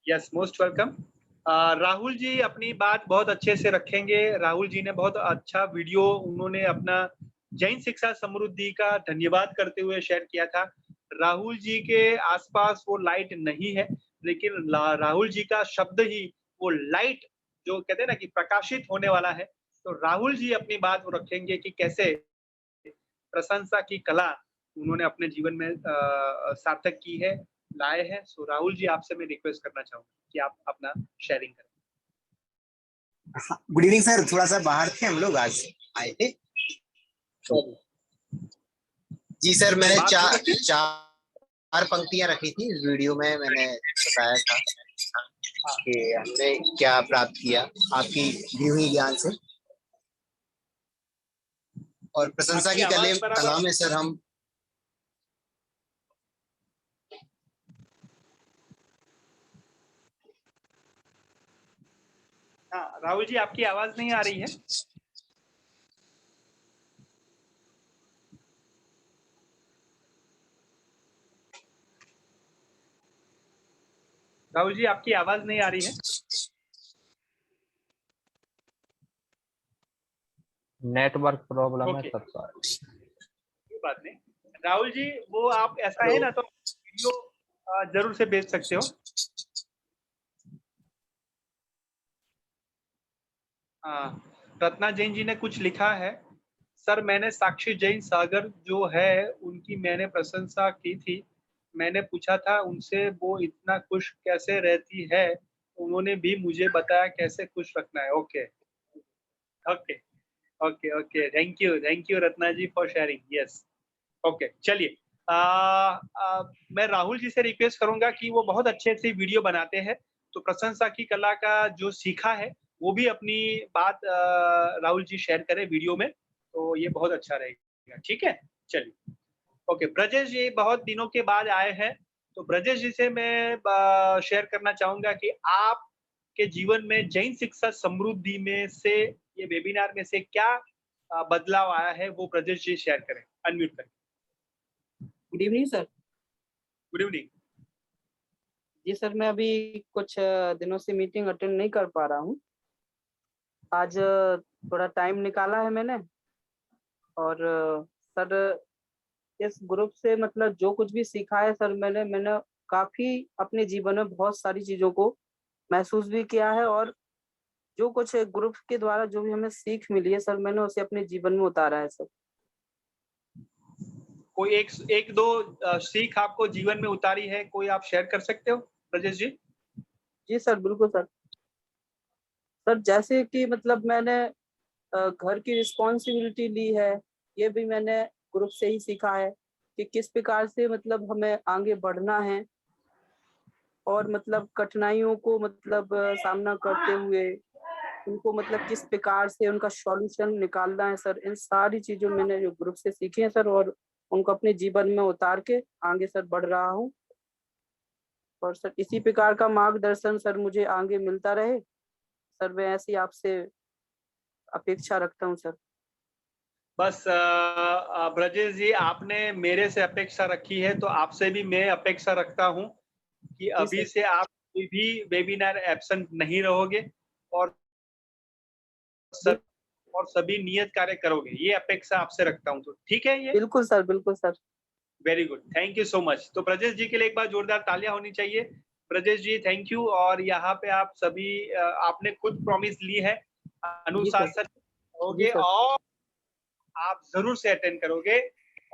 Yes most welcome. Rahul ji अपनी बात बहुत अच्छे से रखेंगे। राहुल जी ने बहुत अच्छा वीडियो उन्होंने अपना जैन शिक्षा समृद्धि का धन्यवाद करते हुए शेयर किया था। राहुल जी के आसपास वो लाइट नहीं है, लेकिन राहुल जी का शब्द ही वो लाइट जो कहते हैं ना कि प्रकाशित होने वाला है। तो राहुल जी अपनी बात रखेंगे कि कैसे प्रशंसा की कला उन्होंने अपने जीवन में सार्थक की है, लाए हैं। सो राहुल जी आपसे मैं रिक्वेस्ट करना चाहूंगा कि आप अपना शेयरिंग करें। गुड इवनिंग सर, थोड़ा सा बाहर थे हम लोग, आज आए थे। जी सर, मैंने चार पंक्तियां रखी थी वीडियो में। मैंने बताया था कि हमने क्या प्राप्त किया आपकी दी हुई ज्ञान से, और प्रशंसा की कला में सर हम राहुल जी आपकी आवाज नहीं आ रही है। राहुल जी आपकी आवाज नहीं आ रही है। नेटवर्क प्रॉब्लम है सब। कोई बात नहीं राहुल जी, वो आप ऐसा है ना तो वीडियो जरूर से भेज सकते हो। रत्ना जैन जी ने कुछ लिखा है। सर मैंने साक्षी जैन सागर जो है उनकी मैंने प्रशंसा की थी। मैंने पूछा था उनसे वो इतना खुश कैसे रहती है, उन्होंने भी मुझे बताया कैसे खुश रखना है। Okay okay okay okay, thank you Ratna ji for sharing. Yes okay चलिए। मैं राहुल जी से रिक्वेस्ट करूंगा कि वो बहुत अच्छे से वीडियो बनाते हैं, तो प्रशंसा की कला का जो सीखा है वो भी अपनी बात राहुल जी शेयर करें वीडियो में, तो ये बहुत अच्छा रहेगा। ठीक है चलिए। ओके ब्रजेश जी बहुत दिनों के बाद आए हैं, तो ब्रजेश जी से मैं शेयर करना चाहूंगा कि आप के जीवन में जैन शिक्षा समृद्धि में से ये वेबिनार में से क्या बदलाव आया है, वो ब्रजेश जी शेयर करें। अनम्यूट करें। Good evening sir. Good evening. जी सर, मैं अभी कुछ दिनों से मीटिंग अटेंड नहीं कर पा रहा हूँ। आज थोड़ा टाइम निकाला है मैंने, और सर इस ग्रुप से मतलब जो कुछ भी सीखा है सर, मैंने काफी अपने जीवन में बहुत सारी चीजों को महसूस भी किया है, और जो कुछ ग्रुप के द्वारा जो भी हमें सीख मिली है सर, मैंने उसे अपने जीवन में उतारा है सर। कोई एक दो सीख आपको जीवन में उतारी है, कोई आप शेयर कर सकते हो ब्रजेश जी? जी सर बिल्कुल सर। सर जैसे कि मतलब मैंने घर की रिस्पॉन्सिबिलिटी ली है, ये भी मैंने ग्रुप से ही सीखा है कि किस प्रकार से मतलब हमें आगे बढ़ना है, और मतलब कठिनाइयों को मतलब सामना करते हुए उनको मतलब किस प्रकार से उनका सॉल्यूशन निकालना है सर। इन सारी चीजों मैंने जो ग्रुप से सीखी है सर, और उनको अपने जीवन में उतार के आगे सर बढ़ रहा हूँ। और सर इसी प्रकार का मार्गदर्शन सर मुझे आगे मिलता रहे सर, मैं ऐसी आपसे अपेक्षा रखता हूँ सर। बस ब्रजेश जी आपने मेरे से अपेक्षा रखी है, तो आपसे भी मैं अपेक्षा रखता हूँ कि अभी से आप कोई भी वेबिनार एब्सेंट नहीं रहोगे और सभी नियत कार्य करोगे, ये अपेक्षा आपसे रखता हूँ। तो ठीक है ये? बिल्कुल सर, बिल्कुल sir. Very good, thank you so much. तो ब्रजेश जी के लिए एक बार जोरदार तालियां होनी चाहिए। ब्रजेश जी थैंक यू। और यहाँ पे आप सभी आपने खुद प्रॉमिस ली है, अनुशासन होगे और आप जरूर से अटेंड करोगे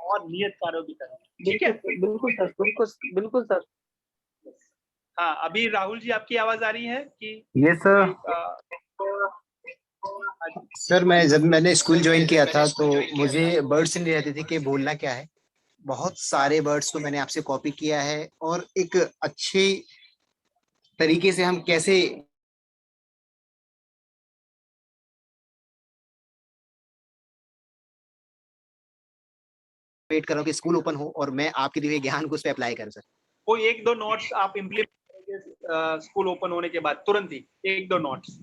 और नियत कार्य भी करोगे। ठीक है? बिल्कुल सर, बिल्कुल सर। हाँ अभी राहुल जी आपकी आवाज आ रही है कि? Yes sir. सर जब मैंने स्कूल ज्वाइन किया था तो मुझे वर्ड्स नहीं रहते थे कि बोलना क्या है। बहुत सारे वर्ड्स को मैंने आपसे कॉपी किया है और एक अच्छे तरीके से हम कैसे वेट कर रहा हूँ कि स्कूल ओपन हो और मैं आपके दिए ज्ञान को उस पर अप्लाई करूँ सर। कोई 1-2 नोट्स आप इम्प्लीमेंट करेंगे स्कूल ओपन होने के बाद तुरंत ही 1-2 नोट्स?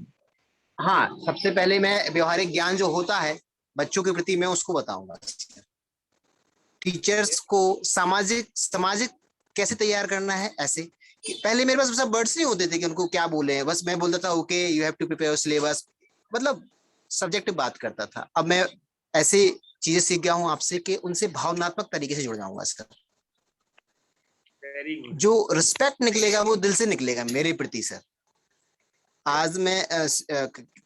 हाँ, सबसे पहले मैं व्यवहारिक ज्ञान जो होता है बच्चों के प्रति मैं उसको बताऊंगा। टीचर्स को सामाजिक कैसे तैयार करना है, ऐसे कि पहले मेरे पास सब वर्ड्स नहीं होते थे कि उनको क्या बोले, बस मैं बोलता था okay you have to prepare your syllabus, मतलब सब्जेक्टिव बात करता था। अब मैं ऐसे चीजें सीख गया हूँ आपसे कि उनसे भावनात्मक तरीके से जुड़ जाऊंगा सर। जो रिस्पेक्ट निकलेगा वो दिल से निकलेगा मेरे प्रति सर। आज मैं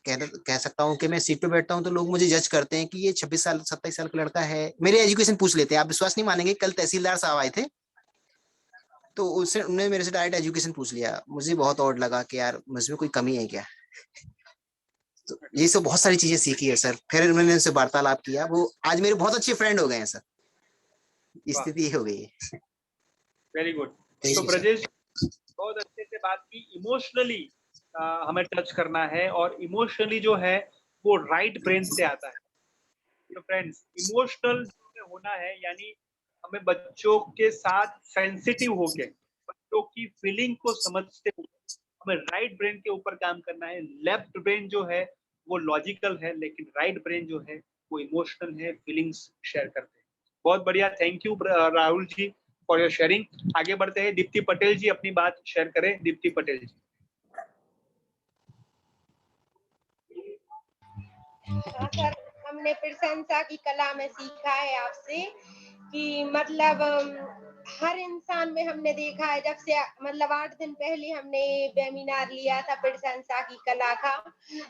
कह सकता हूँ कि मैं सीट पे बैठता हूँ तो लोग मुझे जज करते हैं कि ये 26 साल 27 साल का लड़का है। मेरे एजुकेशन पूछ लेते हैं, आप विश्वास नहीं मानेंगे, कल तहसीलदार साहब आए थे तो उससे उन्होंने मेरे से डायरेक्ट एजुकेशन पूछ लिया। मुझे बहुत ऑड लगा कि यार मुझमें कोई कमी है क्या। तो ये सब बहुत सारी चीजें सीखी है सर। फिर उन्होंने उनसे वार्तालाप किया, वो आज मेरे बहुत अच्छे फ्रेंड हो गए हैं सर। स्थिति ये हो गई है। Very good. तो ब्रजेश बहुत अच्छे से बात की। इमोशनली हमें टच करना है और इमोशनली जो है वो राइट ब्रेन से आता है। तो फ्रेंड्स इमोशनल होना है, यानी हमें बच्चों के साथ सेंसिटिव होके बच्चों की फीलिंग को समझते हुए हमें राइट ब्रेन के ऊपर काम करना है। लेफ्ट ब्रेन जो है वो लॉजिकल है, लेकिन राइट ब्रेन जो है वो इमोशनल है, फीलिंग्स शेयर करते हैं। बहुत बढ़िया, thank you Rahul ji for your sharing. आगे बढ़ते हैं, दीप्ति पटेल जी अपनी बात शेयर करें। दीप्ति पटेल जी। हाँ सर, हमने प्रशंसा की कला में सीखा है आपसे कि मतलब हर इंसान में हमने देखा है, जब से मतलब 8 दिन पहले हमने वेबिनार लिया था प्रशंसा की कला का।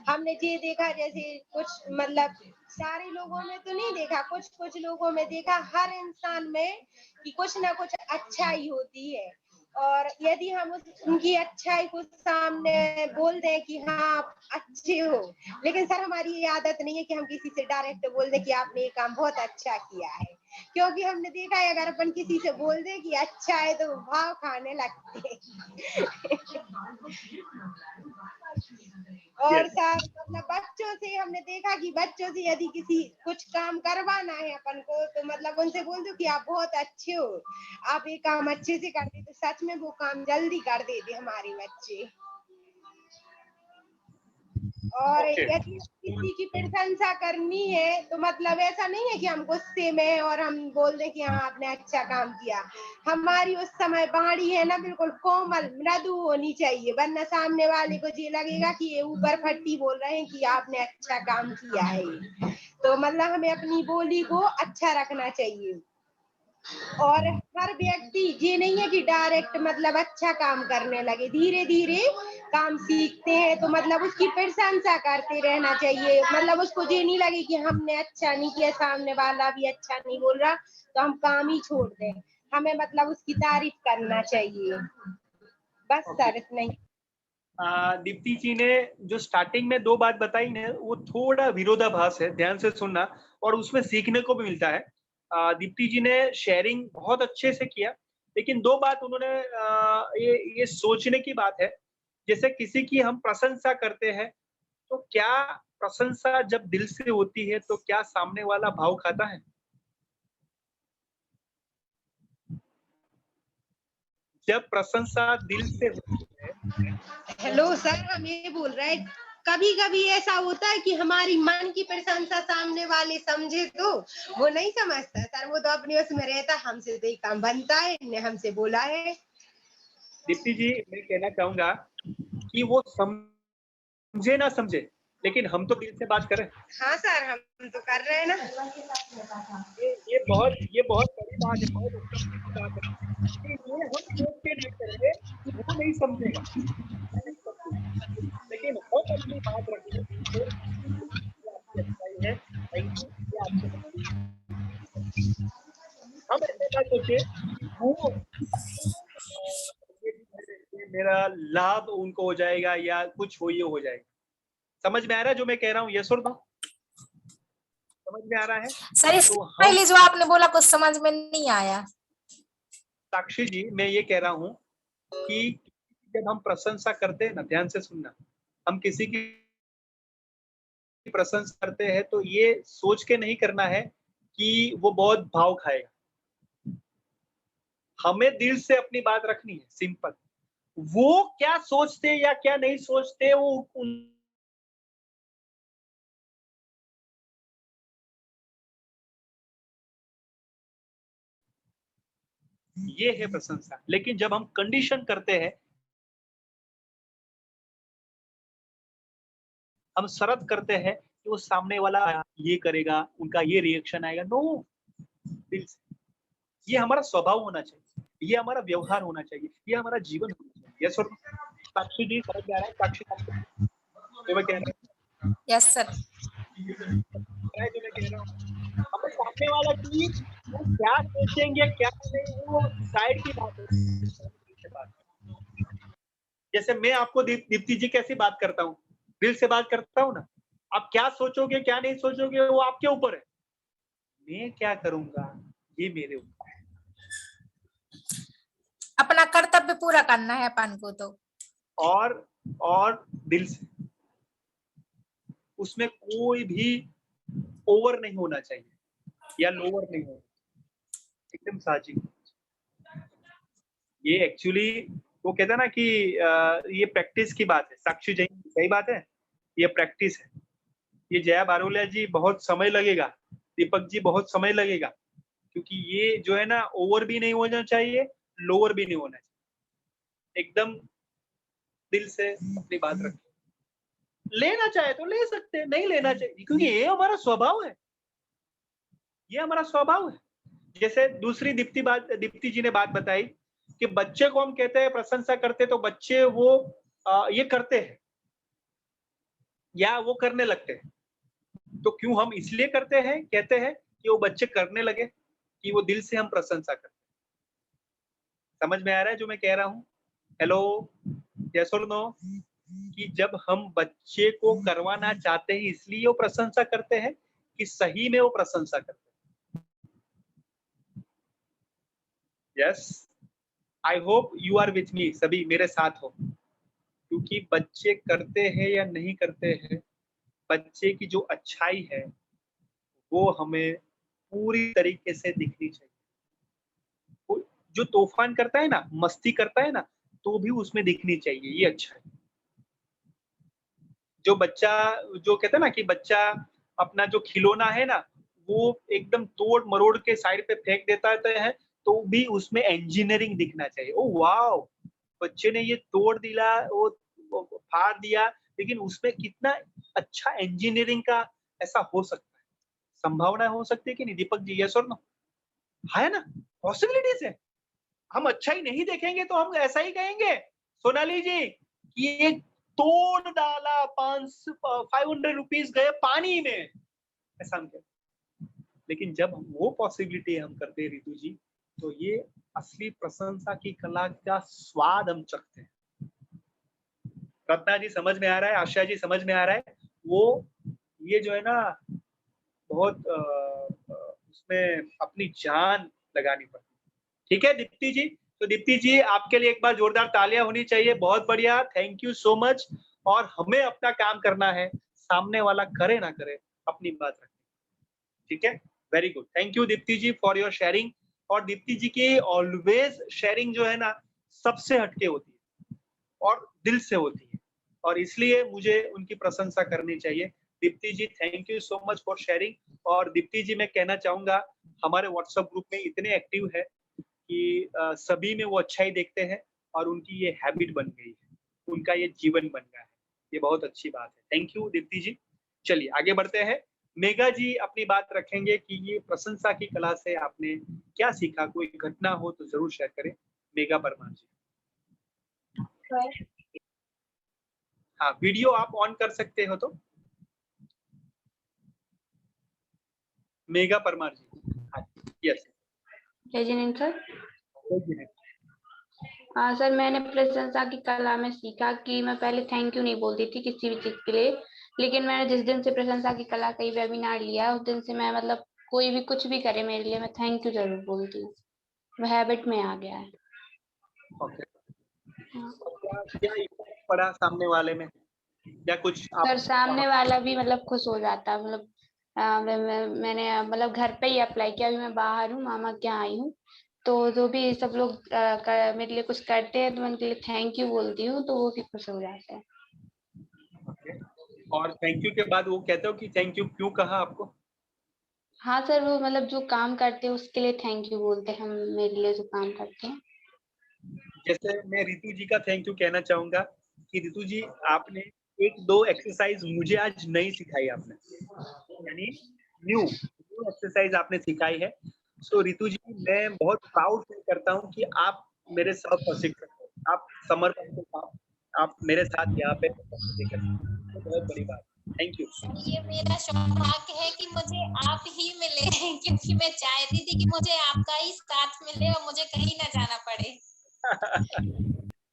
हमने ये देखा जैसे कुछ मतलब सारे लोगों में तो नहीं देखा, कुछ लोगों में देखा, हर इंसान में कि कुछ ना कुछ अच्छाई होती है। और यदि हम उनकी अच्छाई को सामने बोल दें कि हाँ आप अच्छे हो, लेकिन सर हमारी ये आदत नहीं है कि हम किसी से डायरेक्ट बोल दें कि आपने ये काम बहुत अच्छा किया है, क्योंकि हमने देखा है अगर अपन किसी से बोल दें कि अच्छा है तो भाव खाने लगते हैं। और सर मतलब बच्चों से हमने देखा कि बच्चों से यदि किसी कुछ काम करवाना है अपन को तो मतलब उनसे बोल दो कि आप बहुत अच्छे हो, आप ये काम अच्छे से करते, तो सच में वो काम जल्दी कर देते हमारे बच्चे। और यदि किसी की प्रशंसा करनी है तो मतलब ऐसा नहीं है कि हम गुस्से में और हम बोल दें कि हाँ आपने अच्छा काम किया। हमारी उस समय वाणी है ना बिल्कुल कोमल मृदु होनी चाहिए, वरना सामने वाले को ये लगेगा कि ये ऊपर फट्टी बोल रहे हैं कि आपने अच्छा काम किया है। तो मतलब हमें अपनी बोली को अच्छा रखना चाहिए। और हर व्यक्ति ये नहीं है कि डायरेक्ट मतलब अच्छा काम करने लगे, धीरे धीरे काम सीखते हैं तो मतलब उसकी प्रशंसा करते रहना चाहिए। मतलब उसको ये नहीं लगे कि हमने अच्छा नहीं किया, सामने वाला भी अच्छा नहीं बोल रहा तो हम काम ही छोड़ दें। हमें मतलब उसकी तारीफ करना चाहिए। बस सर इतना ही। दीप्ति जी ने जो स्टार्टिंग में 2 बात बताई ना वो थोड़ा विरोधाभास है, ध्यान से सुनना और उसमें सीखने को भी मिलता है। दीप्ति जी ने शेयरिंग बहुत अच्छे से किया, लेकिन 2 बात उन्होंने ये सोचने की बात है, जैसे किसी की हम प्रशंसा करते हैं तो क्या प्रशंसा जब दिल से होती है तो क्या सामने वाला भाव खाता है? जब प्रशंसा दिल से होती है। हेलो सर, हम ये बोल रहे हैं कभी कभी ऐसा होता है कि हमारी मन की प्रशंसा सामने वाले समझे तो वो नहीं समझता सर, वो तो अपने उसमें रहता, हमसे तो काम बनता है, ने हमसे बोला है। दीप्ति जी मैं कहना चाहूंगा कि वो समझे ना समझे, लेकिन हम तो दिल से बात करें। हाँ सर, हम तो कर रहे हैं ना। ये बहुत बड़ी बात है, बहुत उपलब्धि की बात है कि ये हम सोच के नहीं करेंगे कि वो नहीं समझेगा, लेकिन हम अपनी बात रखें है। थैंक यू, हम ऐसे ना सोचे वो मेरा लाभ उनको हो जाएगा या कुछ हो ये हो जाएगा। समझ में आ रहा है जो मैं कह रहा हूँ? यस और नो? समझ में आ रहा है? सर इस तो पहले जो आपने बोला कुछ समझ में नहीं आया। साक्षी जी, मैं ये कह रहा हूँ कि जब हम प्रशंसा करते हैं ना, ध्यान से सुनना, हम किसी की प्रशंसा करते हैं तो ये सोच के नहीं करना है कि वो बहुत भाव खाएगा। हमें दिल से अपनी बात रखनी है, सिंपल। वो क्या सोचते या क्या नहीं सोचते वो ये है प्रशंसा। लेकिन जब हम कंडीशन करते हैं, हम शर्त करते हैं कि वो सामने वाला ये करेगा, उनका ये रिएक्शन आएगा, नो, दिल से। ये हमारा स्वभाव होना चाहिए, ये हमारा व्यवहार होना चाहिए, ये हमारा जीवन होना चाहिए। यस और साक्षी जी समझ में आ रहा है? साक्षी जो मैं कह रहा हूँ, यस सर। जो मैं कह रहा हूँ, हम सामने वाला की वो क्या सोचेंगे क्या नहीं, वो साइड की बात है। जैसे मैं आपको दीप्ति जी कैसी बात करता हूँ, दिल से बात करता हूँ ना। आप क्या सोचोगे क्या नहीं सोचोगे वो आपके ऊपर है, मैं क्या करूंगा ये मेरे ऊपर है। अपना कर्तव्य पूरा करना है अपन को तो, और दिल से, उसमें कोई भी ओवर नहीं होना चाहिए या लोअर नहीं होना, एकदम साची। ये एक्चुअली वो कहता है ना कि ये प्रैक्टिस की बात है। साक्षी जी सही बात है, ये प्रैक्टिस है। ये जया बारोलिया जी बहुत समय लगेगा, दीपक जी बहुत समय लगेगा, क्योंकि ये जो है ना ओवर भी नहीं होना चाहिए, लोअर भी नहीं होना चाहिए। एकदम दिल से अपनी बात रखें। लेना चाहे तो ले सकते हैं, नहीं लेना चाहिए, क्योंकि ये हमारा स्वभाव है, ये हमारा स्वभाव है। जैसे दूसरी दीप्ति जी ने बात बताई कि बच्चे को हम कहते हैं प्रशंसा करते तो बच्चे वो ये करते हैं या वो करने लगते हैं। तो क्यों हम इसलिए करते हैं, कहते हैं कि वो बच्चे करने लगे, कि वो दिल से हम प्रशंसा करते हैं। समझ में आ रहा है जो मैं कह रहा हूँ? हेलो, यस और नो? कि जब हम बच्चे को करवाना चाहते हैं इसलिए वो प्रशंसा करते हैं कि सही में वो प्रशंसा करते हैं? Yes, I hope you are with me, सभी मेरे साथ हो। क्योंकि बच्चे करते हैं या नहीं करते हैं, बच्चे की जो अच्छाई है वो हमें पूरी तरीके से दिखनी चाहिए। वो जो तूफान करता है ना, मस्ती करता है ना, तो भी उसमें दिखनी चाहिए ये अच्छाई। जो बच्चा, जो कहते हैं ना कि बच्चा अपना जो खिलौना है ना वो एकदम तोड़ मरोड़ के साइड पे फेंक देता है, तो भी उसमें इंजीनियरिंग दिखना चाहिए। ओ वाओ, बच्चे ने ये तोड़ दिया, वो फाड़ दिया, लेकिन उसमें कितना अच्छा इंजीनियरिंग का ऐसा हो सकता है, संभावना हो सकती है कि नहीं दीपक जी? यस और नो? है ना, पॉसिबिलिटीज है। हम अच्छा ही नहीं देखेंगे तो हम ऐसा ही कहेंगे सोनाली जी कि ये तोड़ डाला, 500 रुपीज गए पानी में, ऐसा हम कहते। लेकिन जब वो पॉसिबिलिटी हम करते हैं रितु जी, तो ये असली प्रशंसा की कला का स्वाद हम चखते हैं। रत्ना जी समझ में आ रहा है? आशा जी समझ में आ रहा है? वो ये जो है ना बहुत उसमें अपनी जान लगानी पड़ती है। ठीक है दीप्ति जी? तो दीप्ति जी आपके लिए एक बार जोरदार तालियां होनी चाहिए। बहुत बढ़िया, थैंक यू सो मच। और हमें अपना काम करना है, सामने वाला करे ना करे अपनी बात रखें। ठीक है, very good, thank you Deepti ji for your sharing. और दीप्ति जी की ऑलवेज शेयरिंग जो है ना सबसे हटके होती है और दिल से होती है, और इसलिए मुझे उनकी प्रशंसा करनी चाहिए। Deepti ji thank you so much for sharing. और दीप्ति जी मैं कहना चाहूंगा हमारे व्हाट्सएप ग्रुप में इतने एक्टिव है कि सभी में वो अच्छा ही देखते हैं और उनकी ये हैबिट बन गई है, उनका ये जीवन बन गया है। ये बहुत अच्छी बात है, थैंक यू दीप्ति जी। चलिए आगे बढ़ते हैं। मेघा जी अपनी बात रखेंगे कि ये प्रशंसा की कला से आपने क्या सीखा, कोई घटना हो तो जरूर शेयर करें। मेघा परमार जी। हाँ, वीडियो आप ऑन कर सकते हो तो। मेघा परमार जी। यस जय जिनेन्द्र सर। सर मैंने प्रशंसा की कला में सीखा कि मैं पहले थैंक यू नहीं बोलती थी किसी भी चीज के लिए, लेकिन मैंने जिस दिन से प्रशंसा की कला का वेबिनार लिया उस दिन से मैं मतलब कोई भी कुछ भी करे मेरे लिए मैं थैंक यू जरूर बोलती हूँ, वो हैबिट में आ गया है। ओके। क्या इफेक्ट पड़ा सामने वाले में या कुछ सर सामने वाला भी मतलब खुश हो जाता है, मतलब मैंने मतलब घर पे ही अप्लाई किया, अभी मैं बाहर हूँ, मामा के यहाँ आई हूँ, तो जो भी सब लोग मेरे लिए कुछ करते हैं तो मैं उनके लिए थैंक यू बोलती हूँ तो वो भी खुश हो जाते हैं। और थैंक यू के बाद वो कहते हो कि थैंक यू क्यों कहा आपको? हाँ सर, वो मतलब जो काम करते हैं उसके लिए थैंक यू बोलते हैं हम, मेरे लिए जो काम करते हैं। जैसे मैं रितु जी का थैंक यू कहना चाहूंगा कि रितु जी आपने 1-2 एक्सरसाइज मुझे आज नई सिखाई आपने, यानी न्यू एक्सरसाइज आपने सिखाई है। सो रितु जी मैं बहुत प्राउड फील करता हूँ कि आप मेरे साथ प्रशिक्षक हो, आप समर्पण के साथ आप मेरे साथ यहाँ पे तो बहुत बड़ी बात। Thank you. ये मेरा सौभाग्य है कि मुझे आप ही मिले हैं, क्योंकि मैं चाहती थी कि मुझे आपका ही साथ मिले और मुझे कहीं ना जाना पड़े।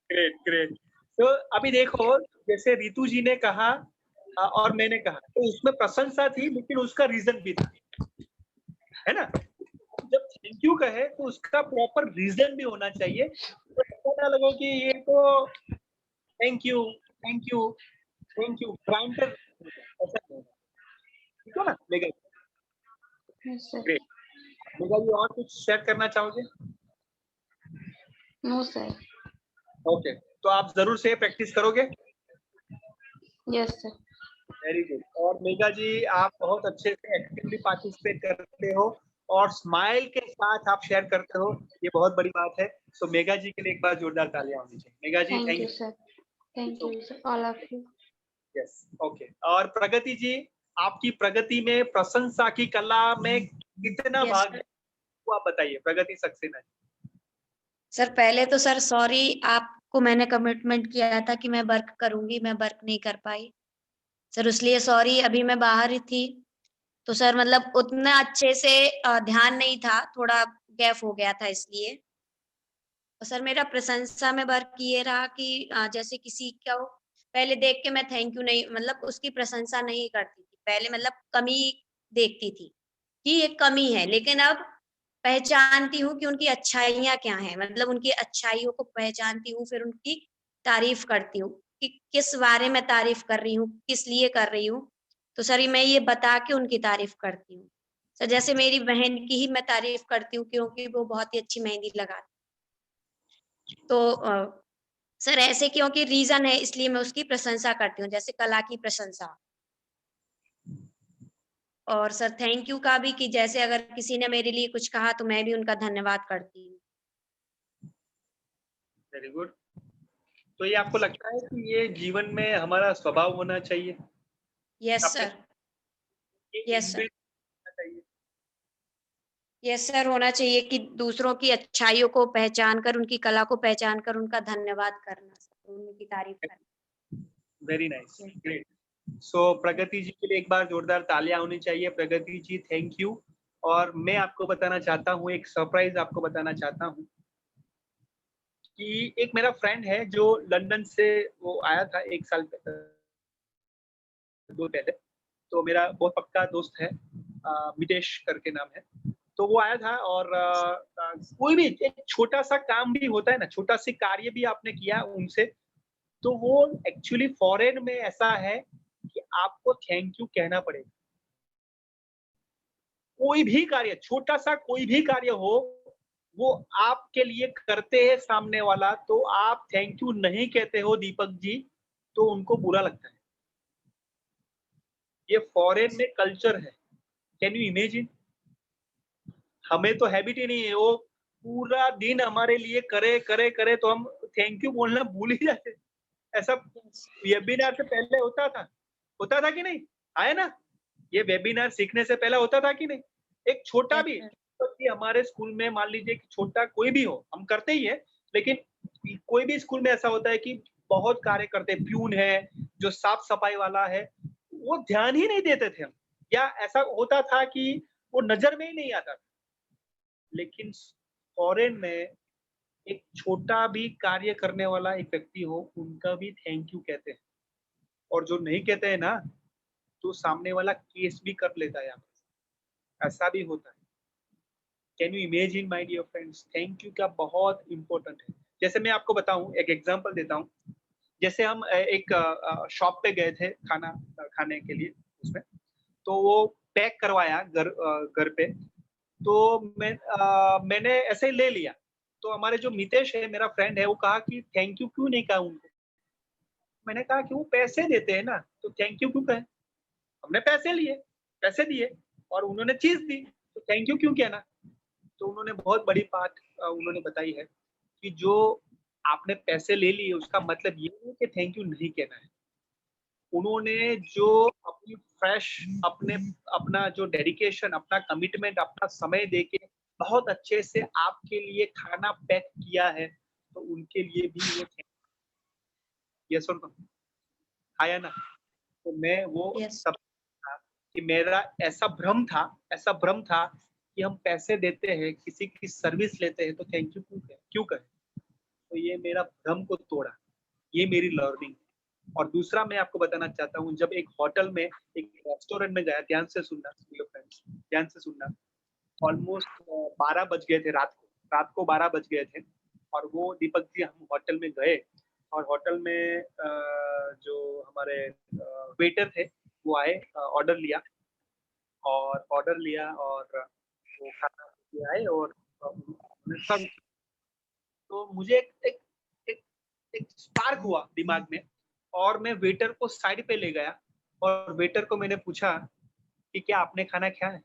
Great great. तो अभी देखो जैसे रितु जी ने कहा और मैंने कहा तो उसमें प्रशंसा थी लेकिन उसका रीजन भी था, है ना? जब थैंक यू कहे तो उसका प्रॉपर रीजन भी होना चाहिए, तो ऐसा ना लगे कि ये तो thank you thank you thank you grantor, ऐसा नहीं होगा, ठीक है ना मेगा? ग्रेट। मेगा जी और कुछ शेयर करना चाहोगे? No sir. ओके, तो आप जरूर से प्रैक्टिस करोगे? Yes sir. Very good. और मेगा जी आप बहुत अच्छे से एक्टिवली पार्टिसिपेट करते हो और स्माइल के साथ आप शेयर करते हो, ये बहुत बड़ी बात है। सो मेगा जी के लिए एक बार जोरदार तालियां होनी चाहिए। Megha ji thank thank you sir. Thank you sir, all of you. Yes okay. और प्रगति जी आपकी प्रगति में प्रशंसा की कला में कितना Yes, भाग sir. है वो आप बताइए, प्रगति सक्सेना जी। सर पहले तो सर सॉरी, आपको मैंने कमिटमेंट किया था कि मैं वर्क करूंगी, मैं वर्क नहीं कर पाई सर, इसलिए सॉरी। अभी मैं बाहर ही थी तो सर मतलब उतना अच्छे से ध्यान नहीं था, थोड़ा गैप हो गया था इसलिए। और सर मेरा प्रशंसा में वर्क ये रहा कि जैसे किसी को पहले देख के मैं थैंक यू नहीं, मतलब उसकी प्रशंसा नहीं करती थी पहले, मतलब कमी देखती थी कि ये कमी है, लेकिन अब पहचानती हूँ कि उनकी अच्छाइयाँ क्या हैं, मतलब उनकी अच्छाइयों को पहचानती हूँ, फिर उनकी तारीफ करती हूँ कि किस बारे में तारीफ कर रही हूँ, किस लिए कर रही हूँ। तो सर मैं ये बता के उनकी तारीफ करती हूँ। सर जैसे मेरी बहन की ही मैं तारीफ करती हूँ क्योंकि वो बहुत ही अच्छी मेहंदी लगाती, तो सर ऐसे क्योंकि रीजन है इसलिए मैं उसकी प्रशंसा करती हूँ, जैसे कला की प्रशंसा। और सर थैंक यू का भी कि जैसे अगर किसी ने मेरे लिए कुछ कहा तो मैं भी उनका धन्यवाद करती हूँ। Very good. तो ये आपको लगता है कि ये जीवन में हमारा स्वभाव होना चाहिए? Yes sir. Yes sir. Yes sir, होना चाहिए कि दूसरों की अच्छाइयों को पहचान कर, उनकी कला को पहचान कर उनका धन्यवाद करना, सर उनकी तारीफ करना। Very nice, great. So Pragati ji के लिए एक बार जोरदार तालियां होनी चाहिए। Pragati ji thank you. और मैं आपको बताना चाहता हूँ, एक सरप्राइज आपको बताना चाहता हूँ कि एक मेरा फ्रेंड है जो लंदन से वो आया था 1 साल पहले, तो मेरा बहुत पक्का दोस्त है, मितेश करके नाम है। तो वो आया था और कोई भी एक छोटा सा काम भी होता है ना, छोटा सी कार्य भी आपने किया उनसे, तो वो एक्चुअली फॉरेन में ऐसा है कि आपको थैंक यू कहना पड़ेगा। कोई भी कार्य, छोटा सा कोई भी कार्य हो, वो आपके लिए करते हैं सामने वाला, तो आप थैंक यू नहीं कहते हो दीपक जी, तो उनको बुरा लगता है। ये फॉरेन में कल्चर है। Can you imagine? हमें तो हैबिट ही नहीं है, वो पूरा दिन हमारे लिए करे करे करे तो हम थैंक यू बोलना भूल ही जाते। ऐसा वेबिनार से पहले होता था कि नहीं? आया ना? ये वेबिनार सीखने से पहले होता था कि नहीं? एक छोटा भी कि हमारे स्कूल में मान लीजिए कि छोटा कोई भी हो, हम करते ही है, लेकिन कोई भी स्कूल में ऐसा होता है कि बहुत कार्य करते हैं, प्यून है, जो साफ सफाई वाला है, वो ध्यान ही नहीं देते थे हम, या ऐसा होता था कि वो नजर में ही नहीं आता था। लेकिन फॉरेन में एक छोटा भी कार्य करने वाला एक व्यक्ति हो, उनका भी थैंक यू कहते हैं। और जो नहीं कहते हैं ना, तो सामने वाला केस भी कर लेता है, ऐसा भी होता है। Can you imagine my dear friends, thank you क्या बहुत इंपॉर्टेंट है। जैसे मैं आपको बताऊं, एक एग्जांपल देता हूं। जैसे हम एक शॉप पे गए थे खाना खाने के लिए, उसमें तो वो पैक करवाया घर पे, तो मैंने ऐसे ही ले लिया। तो हमारे जो मितेश है, मेरा फ्रेंड है, वो कहा कि थैंक यू क्यों नहीं कहा उनको। मैंने कहा कि वो पैसे देते हैं ना, तो थैंक यू क्यों कहे। हमने पैसे लिए, पैसे दिए और उन्होंने चीज दी, तो थैंक यू क्यों कहना। तो उन्होंने बहुत बड़ी बात उन्होंने बताई है कि जो आपने पैसे ले लिए उसका मतलब ये नहीं कि थैंक यू नहीं कहना है। उन्होंने जो अपनी अपना जो डेडिकेशन, अपना कमिटमेंट, अपना समय देके बहुत अच्छे से आपके लिए खाना पैक किया है, तो उनके लिए भी वो यस और नो, आया ना। तो मैं वो सब कि मेरा ऐसा भ्रम था कि हम पैसे देते हैं, किसी की सर्विस लेते हैं, तो थैंक यू क्यों कहें। तो ये मेरा भ्रम को तोड़ा, ये मेरी लर्निंग। और दूसरा मैं आपको बताना चाहता हूँ, जब एक होटल में, एक रेस्टोरेंट में गया, ध्यान से सुनना फ्रेंड्स, ध्यान से सुनना। ऑलमोस्ट 12 बज गए थे रात को 12 बज गए थे। और वो दीपक जी, हम होटल में गए और होटल में जो हमारे वेटर थे वो आए, ऑर्डर लिया और वो खाना आए और उन्होंने सर्व किया। तो मुझे एक एक एक स्पार्क हुआ दिमाग में और मैं वेटर को साइड पे ले गया और वेटर को मैंने पूछा कि क्या आपने खाना खाया है?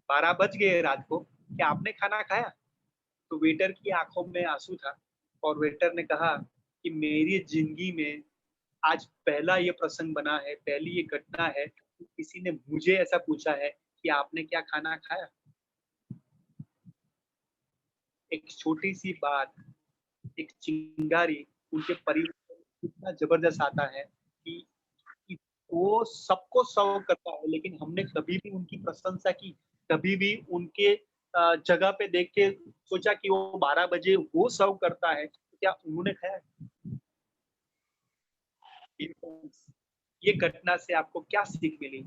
12 बज गए रात को, क्या आपने खाना खाया? तो वेटर की आंखों में आंसू था और वेटर ने कहा कि मेरी जिंदगी में आज पहला ये प्रसंग बना है, पहली ये घटना है कि किसी ने मुझे ऐसा पूछा है कि आपने क्या खाना खाया। एक छोटी सी बात, एक चिंगारी उनके परिवार में कितना जबरदस्त आता है कि वो सबको सर्व करता है, लेकिन हमने कभी भी उनकी प्रशंसा की, कभी भी उनके जगह पे देख के सोचा कि वो 12 बजे वो सर्व करता है, तो क्या उन्होंने खाया? ये घटना से आपको क्या सीख मिली?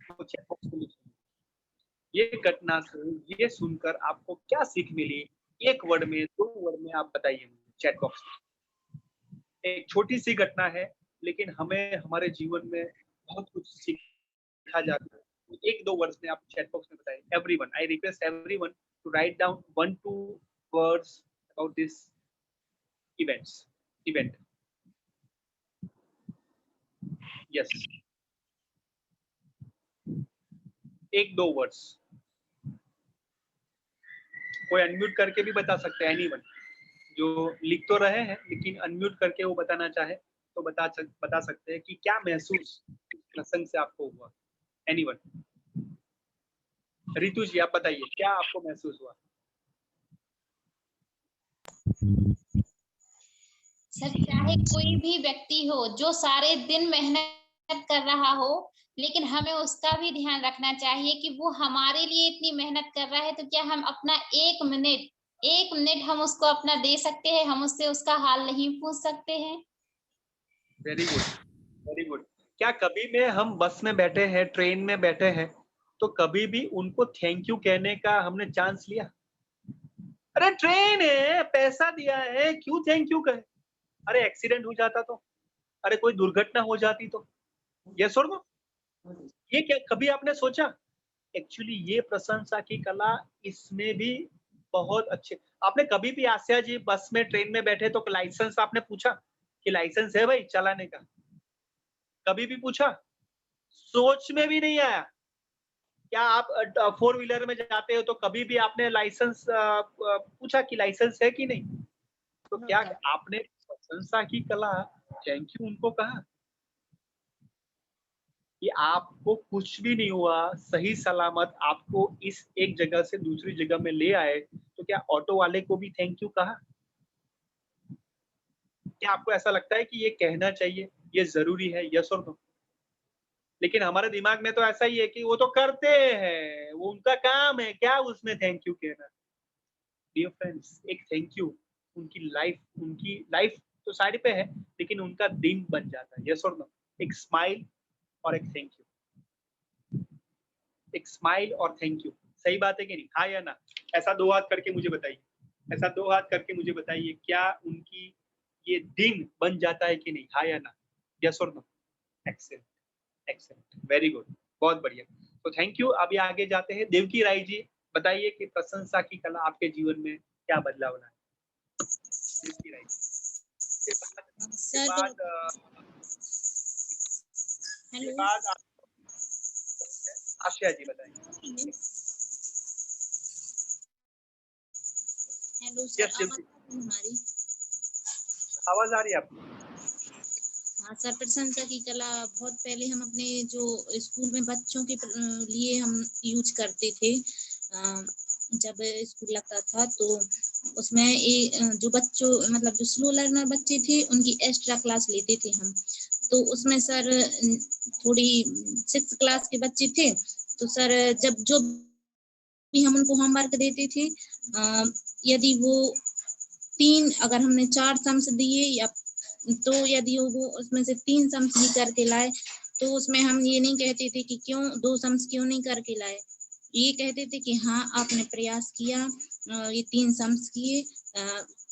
तो चैट बॉक्स में लिखिए। ये घटना से ये सुनकर आपको क्या सीख मिली? एक वर्ड में, 2 वर्ड में आप बताइए चैट बॉक्स में। एक छोटी सी घटना है, लेकिन हमें हमारे जीवन में बहुत कुछ सीखा जाता है। 1-2 वर्ड्स में आप चैट बॉक्स में बताइए। Everyone, I request everyone to write down 1-2 words about this event. Yes, 1-2 words. कोई अनम्यूट करके भी बता सकते हैं, एनीवन जो लिख तो रहे हैं लेकिन अनम्यूट करके वो बताना चाहे तो बता सकते हैं कि क्या महसूस प्रसंग से आपको हुआ। एनीवन। रितु जी, आप बताइए क्या आपको महसूस हुआ? सर, चाहे कोई भी व्यक्ति हो जो सारे दिन मेहनत कर रहा हो, लेकिन हमें उसका भी ध्यान रखना चाहिए कि वो हमारे लिए इतनी मेहनत कर रहा है, तो क्या हम अपना 1 मिनट हम उसको अपना दे सकते हैं? हम उससे उसका हाल नहीं पूछ सकते हैं? Very good, very good. क्या कभी में हम बस में बैठे हैं, ट्रेन में बैठे हैं, तो कभी भी उनको थैंक यू कहने का हमने चांस लिया? अरे ट्रेन है, पैसा दिया है, क्यों थैंक यू कहे? अरे एक्सीडेंट हो जाता तो, अरे कोई दुर्घटना हो जाती तो, यस और नो? ये क्या कभी आपने सोचा? एक्चुअली ये प्रशंसा की कला, इसमें भी बहुत अच्छे। आपने कभी भी आस्या जी बस में, ट्रेन में बैठे तो लाइसेंस आपने पूछा कि लाइसेंस है भाई चलाने का? कभी भी पूछा? सोच में भी नहीं आया। क्या आप 4 व्हीलर में जाते हो तो कभी भी आपने लाइसेंस पूछा कि लाइसेंस है कि नहीं? तो क्या आपने प्रशंसा की कला, थैंक यू उनको कहा कि आपको कुछ भी नहीं हुआ, सही सलामत आपको इस एक जगह से दूसरी जगह में ले आए, तो क्या ऑटो वाले को भी थैंक यू कहा? क्या आपको ऐसा लगता है कि ये कहना चाहिए, ये जरूरी है, यस और नो? लेकिन हमारे दिमाग में तो ऐसा ही है कि वो तो करते हैं, वो उनका काम है, क्या उसमें थैंक यू कहना। डियर फ्रेंड्स, एक थैंक यू उनकी लाइफ तो साइड पे है, लेकिन उनका दिन बन जाता है, यस और नो? एक स्माइल, और एक थैंक यू, एक स्माइल और थैंक यू। सही बात है कि नहीं? हाँ या ना? ऐसा 2 हाथ करके मुझे बताइए, ऐसा 2 हाथ करके मुझे बताइए, क्या उनकी ये दिन बन जाता है कि नहीं? हाँ या ना? यस और no? Excellent, excellent, very good, बहुत बढ़िया। तो थैंक यू। अभी आगे जाते हैं। देवकी राय जी, बताइए कि प्रशंसा की कला आपके जीवन में क्या बदलाव लाए? देवकी राय जी। सर के बाद आशा जी बताइए। हेलो सर, हमारी आवाज आ रही है आपको? हाँ सर, प्रशंसा की कला बहुत पहले हम अपने जो स्कूल में बच्चों के लिए हम यूज करते थे। जब स्कूल लगता था तो उसमें जो बच्चों मतलब जो स्लो लर्नर बच्चे थे उनकी एक्स्ट्रा क्लास लेते थे हम। तो उसमें सर थोड़ी 6th क्लास के बच्चे थे, तो सर जब जो भी हम उनको होमवर्क देते थे, यदि वो 3 अगर हमने 4 सम्स दिए या तो यदि वो उसमें से 3 सम्स भी करके लाए तो उसमें हम ये नहीं कहते थे कि क्यों 2 सम्स क्यों नहीं करके लाए, ये कहते थे कि हाँ आपने प्रयास किया, ये 3 सम्स किए,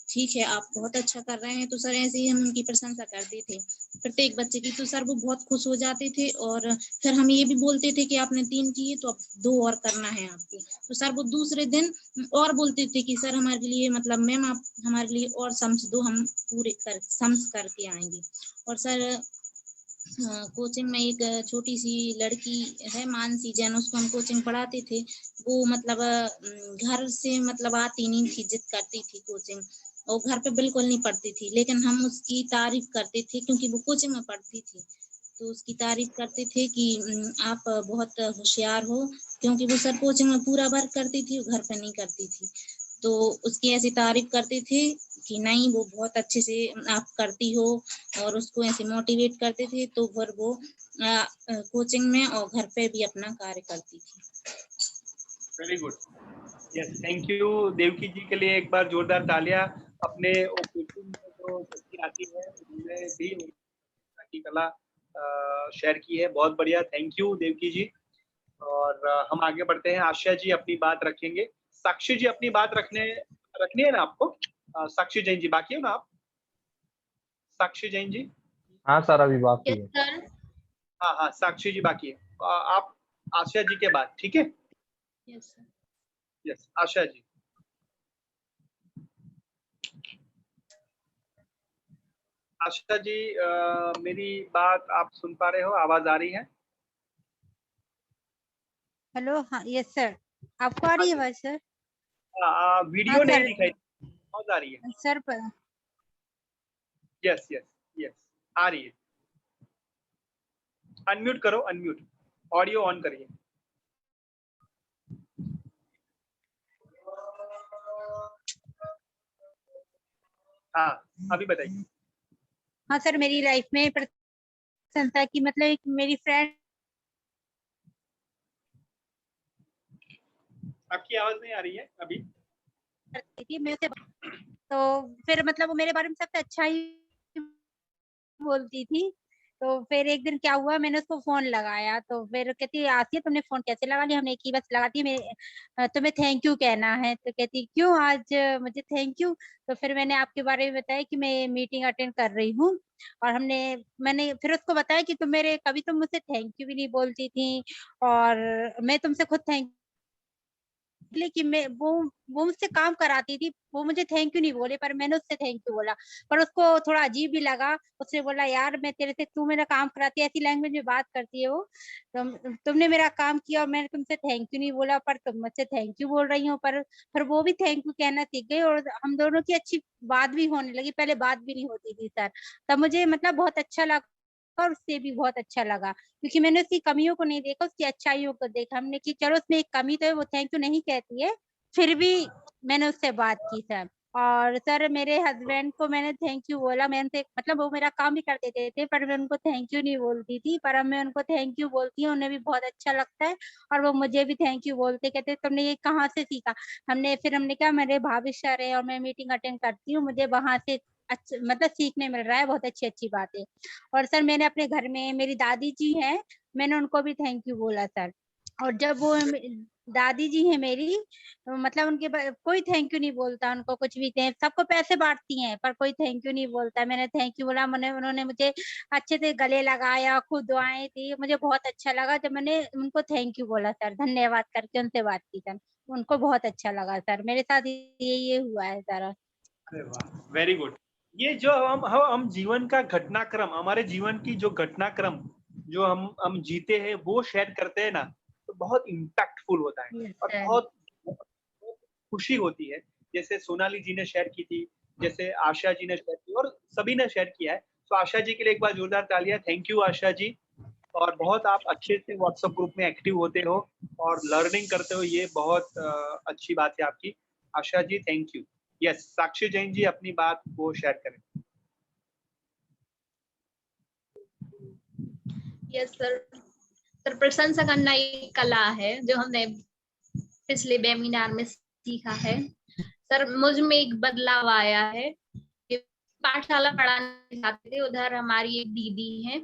ठीक है आप बहुत अच्छा कर रहे हैं। तो सर ऐसे ही हम उनकी प्रशंसा करते थे प्रत्येक बच्चे की, तो सर वो बहुत खुश हो जाते थे। और फिर हम ये भी बोलते थे कि आपने 3 किए तो अब 2 और करना है आपके। तो सर वो दूसरे दिन और बोलते थे कि सर हमारे लिए मतलब मैम आप हमारे लिए और सम्स दो, हम पूरे सम्स करके आएंगे। और सर कोचिंग में एक छोटी सी लड़की है मानसी जैन, उसको हम कोचिंग पढ़ाते थे। वो मतलब घर से मतलब आती नहीं थी, जिद करती थी कोचिंग, और घर पे बिल्कुल नहीं पढ़ती थी, लेकिन हम उसकी तारीफ करते थे क्योंकि वो कोचिंग में पढ़ती थी। तो उसकी तारीफ करते थे कि आप बहुत होशियार हो, क्योंकि वो सर कोचिंग में पूरा वर्क करती थी, घर पे नहीं करती थी। तो उसकी ऐसी तारीफ करते थे कि नहीं वो बहुत अच्छे से आप करती हो, और उसको ऐसे मोटिवेट करते थे। तो फिर वो कोचिंग में और घर पे भी अपना कार्य करती थी। Very good, yes, thank you Devki ji के लिए एक बार जोरदार तालियां। अपने कोचिंग में जो बच्ची आती है उन्होंने भी की कला शेयर की है, बहुत बढ़िया, थैंक यू देवकी जी। और हम आगे बढ़ते हैं। आशा जी अपनी बात रखेंगे। साक्षी जी अपनी बात रखनी है ना आपको? साक्षी जैन जी बाकी है ना आप? साक्षी जैन जी? हाँ सर, अभी बाकी है। हाँ हाँ, साक्षी जी बाकी है। आप आशा जी के बाद, ठीक है? Yes sir. Yes, Asha ji. Asha ji मेरी बात आप सुन पा रहे हो? आवाज आ रही है? हेलो, हाँ यस सर, आपको आ रही है आवाज सर? वीडियो नहीं दिखाई, आवाज आ रही है सर यस यस यस, आ रही है। अनम्यूट करो, अनम्यूट, ऑडियो ऑन करिए। हाँ, अभी बताइए। हाँ सर, मेरी लाइफ में प्रशंसा की मतलब एक मेरी फ्रेंड, आपकी आवाज नहीं आ रही है अभी। करती थी मैं उसे, तो फिर मतलब वो मेरे बारे में सबसे अच्छा ही बोलती थी। तो फिर एक दिन क्या हुआ, मैंने उसको फोन लगाया तो फिर कहती है आसिया तुमने फोन कैसे लगा लिया, हमने एक ही बस लगाती है, मेरे तुम्हें थैंक यू कहना है। तो कहती क्यों आज मुझे थैंक यू? तो फिर मैंने आपके बारे में बताया कि मैं मीटिंग अटेंड कर रही हूँ, और मैंने फिर उसको बताया कि कभी तुम मुझसे थैंक यू भी नहीं बोलती थी, और मैं तुमसे खुद थैंक कि मैं वो मुझसे काम कराती थी, वो मुझे थैंक यू नहीं बोले पर मैंने उससे थैंक यू बोला। पर उसको थोड़ा अजीब भी लगा, उसने बोला यार मैं तेरे से, तू मेरा काम कराती है, ऐसी लैंग्वेज में बात करती है वो, तुमने मेरा काम किया और मैंने तुमसे थैंक यू नहीं बोला, पर तुम मुझसे थैंक यू बोल रही हो। पर फिर वो भी थैंक यू कहना सीख गई और हम दोनों की अच्छी बात भी होने लगी, पहले बात भी नहीं होती थी सर। तब मुझे मतलब बहुत अच्छा लगा और उससे भी बहुत अच्छा लगा, क्योंकि मैंने उसकी कमियों को नहीं देखा, उसकी अच्छाइयों को देखा। हमने कि चलो उसमें एक कमी तो है, वो थैंक यू नहीं कहती है, फिर भी मैंने उससे बात की सर। और सर मेरे हस्बैंड को मैंने थैंक यू बोला, मैं उनसे मतलब वो मेरा काम भी कर देते थे पर मैं उनको थैंक यू नहीं बोलती थी, पर अब मैं उनको थैंक यू बोलती हूँ, उन्हें भी बहुत अच्छा लगता है और वो मुझे भी थैंक यू बोलते, कहते तुमने ये कहाँ से सीखा? हमने कहा मेरे भाभी सर है और मैं मीटिंग अटेंड करती हूँ, मुझे वहां से मतलब सीखने मिल रहा है, बहुत अच्छी अच्छी बातें। और सर मैंने अपने घर में मेरी दादी जी हैं, मैंने उनको भी थैंक यू बोला सर। और जब वो दादी जी है मेरी, तो मतलब उनके कोई थैंक यू नहीं बोलता, उनको कुछ भी सबको पैसे बांटती हैं पर कोई थैंक यू नहीं बोलता। मैंने थैंक यू बोला, उन्होंने मुझे अच्छे से गले लगाया, खुद दुआएं दी, मुझे बहुत अच्छा लगा जब मैंने उनको थैंक यू बोला सर, धन्यवाद करके उनसे बात की सर, उनको बहुत अच्छा लगा सर। मेरे साथ ये हुआ है सर। अरे वाह, वेरी गुड। ये जो हम जीवन का घटनाक्रम, हमारे जीवन की जो घटनाक्रम जो हम जीते हैं वो शेयर करते हैं ना, तो बहुत इम्पैक्टफुल होता है और बहुत खुशी होती है। जैसे सोनाली जी ने शेयर की थी, जैसे आशा जी ने शेयर की और सभी ने शेयर किया है। तो आशा जी के लिए एक बार जोरदार तालियां। Thank you Asha ji. और बहुत आप अच्छे से व्हाट्सएप ग्रुप में एक्टिव होते हो और लर्निंग करते हो, ये बहुत अच्छी बात है आपकी। Asha ji thank you. Yes, साक्षी जैन जी अपनी बात वो शेयर करें। Yes sir. सर प्रशंसा करना एक कला है जो हमने पिछले वेबिनार में सीखा है। सर मुझ में एक बदलाव आया है कि पाठशाला पढ़ाने जाते थे, उधर हमारी एक दीदी है,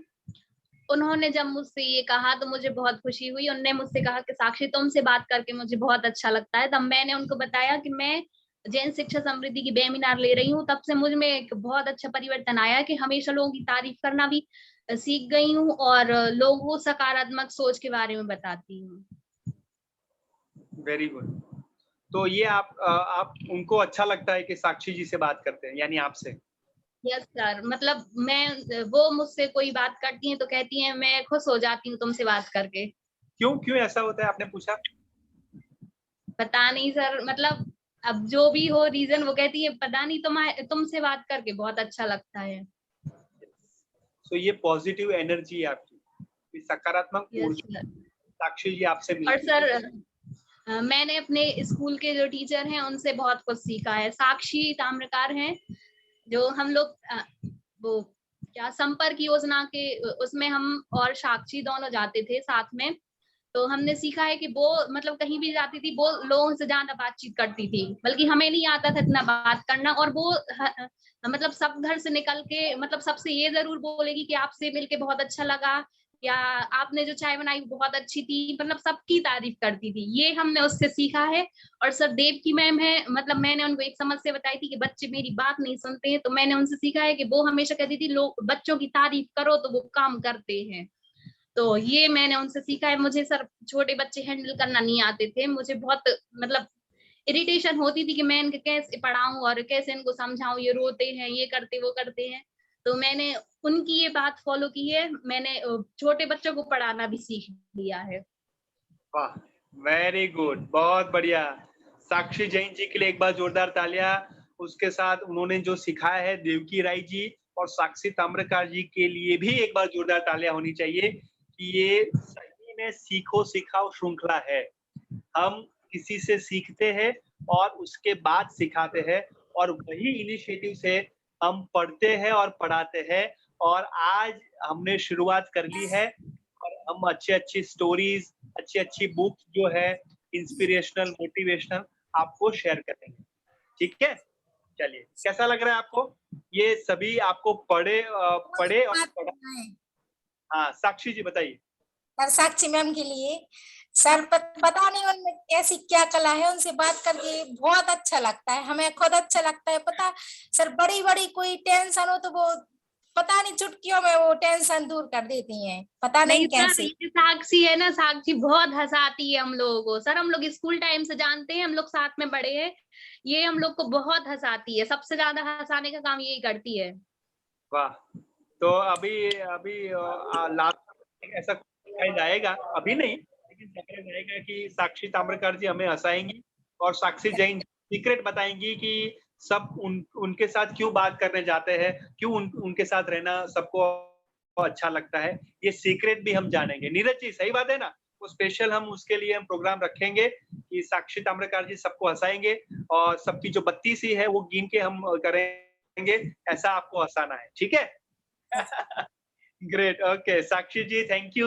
उन्होंने जब मुझसे ये कहा तो मुझे बहुत खुशी हुई। उन्होंने मुझसे कहा कि साक्षी तुमसे बात करके मुझे बहुत अच्छा लगता है। तब मैंने उनको बताया कि मैं जैन शिक्षा समृद्धि की वेबिनार ले रही हूँ। तब से मुझ में एक बहुत अच्छा परिवर्तन आया कि हमेशा लोगों की तारीफ करना भी सीख गई हूँ और लोगों को सकारात्मक सोच के बारे में बताती हूँ। Very good. तो ये आप उनको अच्छा लगता है कि साक्षी जी से बात करते हैं, यानी आपसे? यस सर, मतलब वो मुझसे कोई बात करती हैं तो कहती हैं मैं खुश हो जाती हूँ तुमसे बात करके। क्यों ऐसा होता है, आपने पूछा? पता नहीं सर, मतलब अब जो भी हो रीजन, वो कहती है पता नहीं तुमसे बात करके बहुत अच्छा लगता है। तो ये पॉजिटिव एनर्जी है आपकी, सकारात्मक ऊर्जा साक्षी जी आपसे मिलती और सर मैंने अपने स्कूल के जो टीचर हैं उनसे बहुत कुछ सीखा है। साक्षी ताम्रकार हैं जो हम लोग वो क्या संपर्क योजना के उसमें हम और साक्षी दोनों जाते थे साथ में। तो हमने सीखा है कि वो मतलब कहीं भी जाती थी वो लोगों से ज्यादा बातचीत करती थी, बल्कि हमें नहीं आता था इतना बात करना। और वो मतलब सब घर से निकल के मतलब सबसे ये जरूर बोलेगी कि आपसे मिलके बहुत अच्छा लगा, या आपने जो चाय बनाई बहुत अच्छी थी, मतलब सबकी तारीफ करती थी। ये हमने उससे सीखा है। और सर देव की मैम है, मतलब मैंने उनको एक समस्या बताई थी कि बच्चे मेरी बात नहीं सुनते हैं, तो मैंने उनसे सीखा है कि वो हमेशा कहती थी लोग बच्चों की तारीफ करो तो वो काम करते हैं। तो ये मैंने उनसे सीखा है। मुझे सर छोटे बच्चे हैंडल करना नहीं आते थे, मुझे बहुत मतलब इरिटेशन होती थी कि मैं इनके कैसे पढ़ाऊं और कैसे इनको समझाऊं, ये रोते हैं, ये करते वो करते हैं। तो मैंने उनकी ये बात फॉलो की है, मैंने छोटे बच्चों को पढ़ाना भी सीख लिया है। वाह, वेरी गुड, बहुत बढ़िया। साक्षी जैन जी के लिए एक बार जोरदार तालियां। उसके साथ उन्होंने जो सिखाया है देवकी राय जी और साक्षी ताम्रकार जी के लिए भी एक बार जोरदार तालियां होनी चाहिए कि ये सही में सीखो सिखाओ श्रृंखला है। हम किसी से सीखते हैं और उसके बाद सिखाते हैं, और वही इनिशिएटिव से हम पढ़ते हैं और पढ़ाते हैं। और आज हमने शुरुआत कर ली है और हम अच्छी स्टोरीज, अच्छी बुक जो है इंस्पिरेशनल मोटिवेशनल आपको शेयर करेंगे। ठीक है, चलिए, कैसा लग रहा है आपको? ये सभी आपको पढ़े और पढ़ा। हाँ साक्षी जी बताइए। पर साक्षी मैम के लिए सर पता नहीं उनमें ऐसी क्या कला है, उनसे बात करके बहुत अच्छा लगता है, हमें खुद अच्छा लगता है। पता सर बड़ी बड़ी कोई टेंशन हो तो वो पता नहीं चुटकियों में वो टेंशन दूर कर देती हैं, पता नहीं कैसे। ये साक्षी है ना, साक्षी बहुत हंसाती है हम लोगों को। सर हम लोग स्कूल टाइम से जानते हैं, हम लोग साथ में बड़े हैं। ये हम लोग को बहुत हंसाती है, सबसे ज्यादा हंसाने का काम यही करती है। वाह, तो अभी लास्ट ऐसा सरप्राइज आएगा, अभी नहीं लेकिन सरप्राइज आएगा कि साक्षी ताम्रकार जी हमें हंसाएंगी और साक्षी जैन सीक्रेट बताएंगी कि सब उनके साथ क्यों बात करने जाते हैं, क्यों उनके साथ रहना सबको अच्छा लगता है। ये सीक्रेट भी हम जानेंगे। नीरज जी सही बात है ना? वो स्पेशल हम उसके लिए हम प्रोग्राम रखेंगे कि साक्षी ताम्रकार जी सबको हंसाएंगे और सबकी जो 32 ही है वो गिन के हम करेंगे, ऐसा आपको हंसाना है। ठीक है? Great, okay Sakshi ji, thank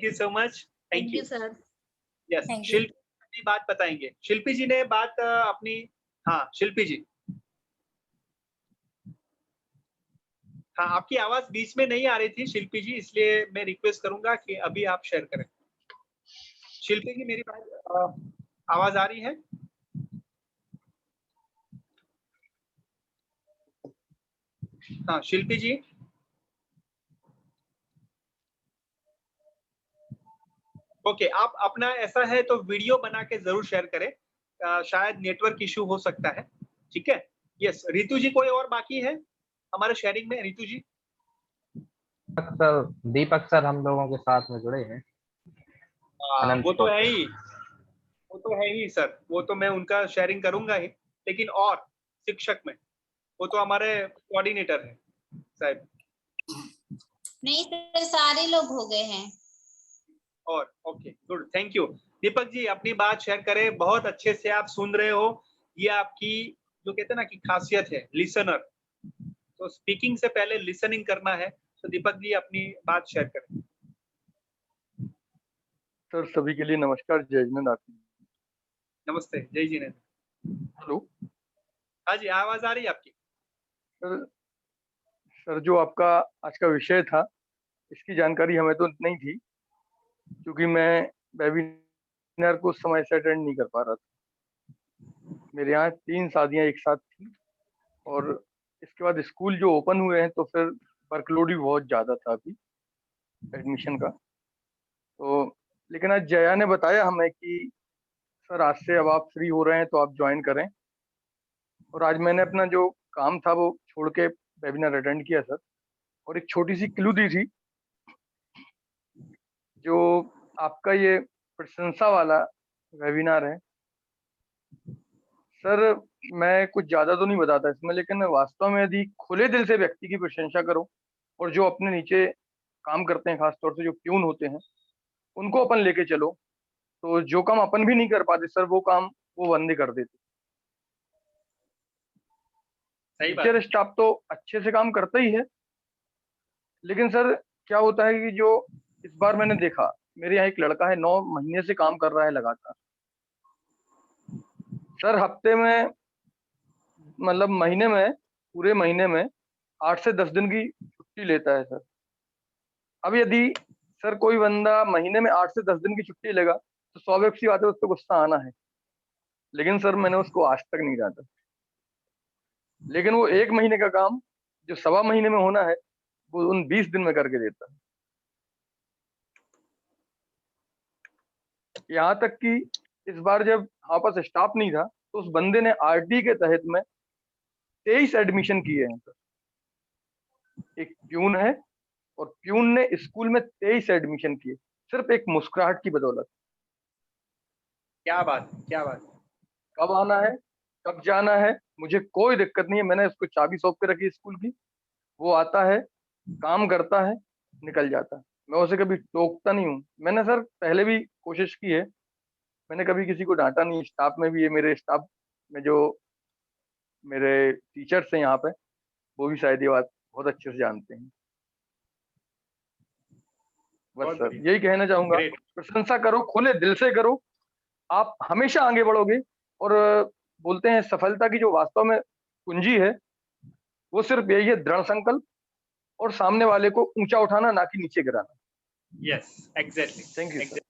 you so much. Thank you sir. Yes, Shilpi अपनी बात बताएंगे। शिल्पी जी ने बात अपनी, हाँ शिल्पी जी। हाँ, आपकी आवाज बीच में नहीं आ रही थी शिल्पी जी, इसलिए मैं रिक्वेस्ट करूंगा कि अभी आप शेयर करें। शिल्पी जी, मेरी आवाज आ रही है? हाँ शिल्पी जी। ओके, आप अपना ऐसा है तो वीडियो बना के जरूर शेयर करें, शायद नेटवर्क इशू हो सकता है। ठीक है, यस। रितु जी, कोई और बाकी है हमारे शेयरिंग में? रितु जी। सर दीपक सर हम लोगों के साथ में जुड़े हैं। वो तो है ही, वो तो है ही सर, वो तो मैं उनका शेयरिंग करूंगा ही, लेकिन और शिक्षक में वो तो हमारे कोऑर्डिनेटर है साहब। नहीं सर, सारे लोग हो गए हैं। और okay, good, thank you. Deepak ji, अपनी बात शेयर करें। बहुत अच्छे से आप सुन रहे हो, ये आपकी जो कहते हैं ना कि खासियत है, लिसनर। तो स्पीकिंग से पहले लिसनिंग करना है। तो दीपक जी, अपनी बात शेयर करें। सर सभी के लिए नमस्कार, जय जिनेंद्र। आपकी नमस्ते, जय जिनेंद्र। हेलो। हाँ जी, आवाज आ रही है आपकी? सर जो आपका आज का विषय था, इसकी जानकारी हमें तो नहीं थी, क्योंकि मैं वेबिनार को समय से अटेंड नहीं कर पा रहा था। मेरे यहाँ 3 शादियाँ एक साथ थी, और इसके बाद स्कूल जो ओपन हुए हैं तो फिर वर्कलोड भी बहुत ज़्यादा था अभी एडमिशन का। तो लेकिन आज जया ने बताया हमें कि सर आज से अब आप फ्री हो रहे हैं तो आप ज्वाइन करें, और आज मैंने अपना जो काम था वो छोड़ के वेबिनार अटेंड किया सर। और एक छोटी सी क्लू दी थी, जो आपका ये प्रशंसा वाला वेबिनार है सर, मैं कुछ ज़्यादा तो नहीं बताता इसमें, लेकिन वास्तव में यदि खुले दिल से व्यक्ति की प्रशंसा करो, और जो अपने नीचे काम करते हैं, खासतौर से जो प्यून होते हैं, उनको अपन लेके चलो, तो जो काम अपन भी नहीं कर पाते सर, वो काम वो बंदे कर देते। टीचर स्टाफ तो अच्छे से काम करता ही है, लेकिन सर क्या होता है कि जो इस बार मैंने देखा, मेरे यहाँ एक लड़का है 9 महीने से काम कर रहा है लगातार सर। हफ्ते में मतलब महीने में, पूरे महीने में 8 से 10 दिन की छुट्टी लेता है सर। अब यदि सर कोई बंदा महीने में 8 से 10 दिन की छुट्टी लेगा तो स्वाभाविक सी बात है उसको गुस्सा आना है, लेकिन सर मैंने उसको आज तक नहीं डांटा। लेकिन वो 1 महीने का काम जो 1.25 महीने में होना है, वो उन 20 दिन में करके देता है। यहाँ तक कि इस बार जब हमारे पास स्टाफ नहीं था, तो उस बंदे ने आरटी के तहत में 23 एडमिशन किए हैं सर। एक प्यून है, और प्यून ने स्कूल में 23 एडमिशन किए, सिर्फ एक मुस्कुराहट की बदौलत। क्या बात, क्या बात। कब आना है, कब जाना है, मुझे कोई दिक्कत नहीं है। मैंने उसको चाबी सौंप के रखी स्कूल की, वो आता है, काम करता है, निकल जाता है। मैं उसे कभी टोकता नहीं हूँ। मैंने सर पहले भी कोशिश की है, मैंने कभी किसी को डांटा नहीं। स्टाफ में भी है, मेरे स्टाफ में जो मेरे टीचर्स हैं यहाँ पे, वो भी शायद ये बात बहुत अच्छे से जानते हैं। बस सर यही कहना चाहूंगा, प्रशंसा करो, खुले दिल से करो, आप हमेशा आगे बढ़ोगे। और बोलते हैं सफलता की जो वास्तव में कुंजी है, वो सिर्फ यही है, दृढ़ संकल्प और सामने वाले को ऊंचा उठाना, ना कि नीचे गिराना। Yes, exactly, thank you.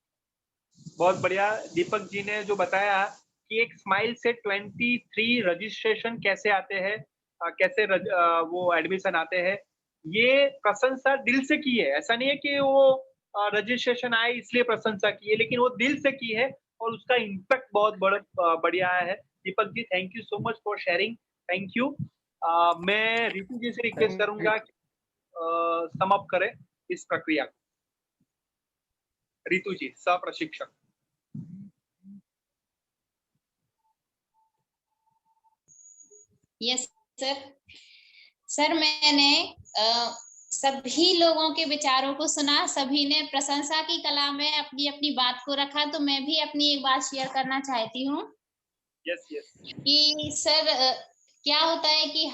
बहुत बढ़िया। दीपक जी ने जो बताया कि एक स्माइल से 23 रजिस्ट्रेशन कैसे आते हैं, कैसे वो एडमिशन आते हैं, ये प्रशंसा दिल से की है। ऐसा नहीं है कि वो रजिस्ट्रेशन आए इसलिए प्रशंसा की है, लेकिन वो दिल से की है और उसका इम्पैक्ट बहुत बढ़िया आया है। Deepak ji, thank you so much for sharing, thank you. मैं रितु जी से रिक्वेस्ट करूंगा कि सम अप करें इस प्रक्रिया को। रितु जी, सह प्रशिक्षक। Yes sir. सर मैंने सभी लोगों के विचारों को सुना, सभी ने प्रशंसा की कला में अपनी अपनी बात को रखा, तो मैं भी अपनी एक बात शेयर करना चाहती हूँ। Yes yes. कि सर क्या होता है कि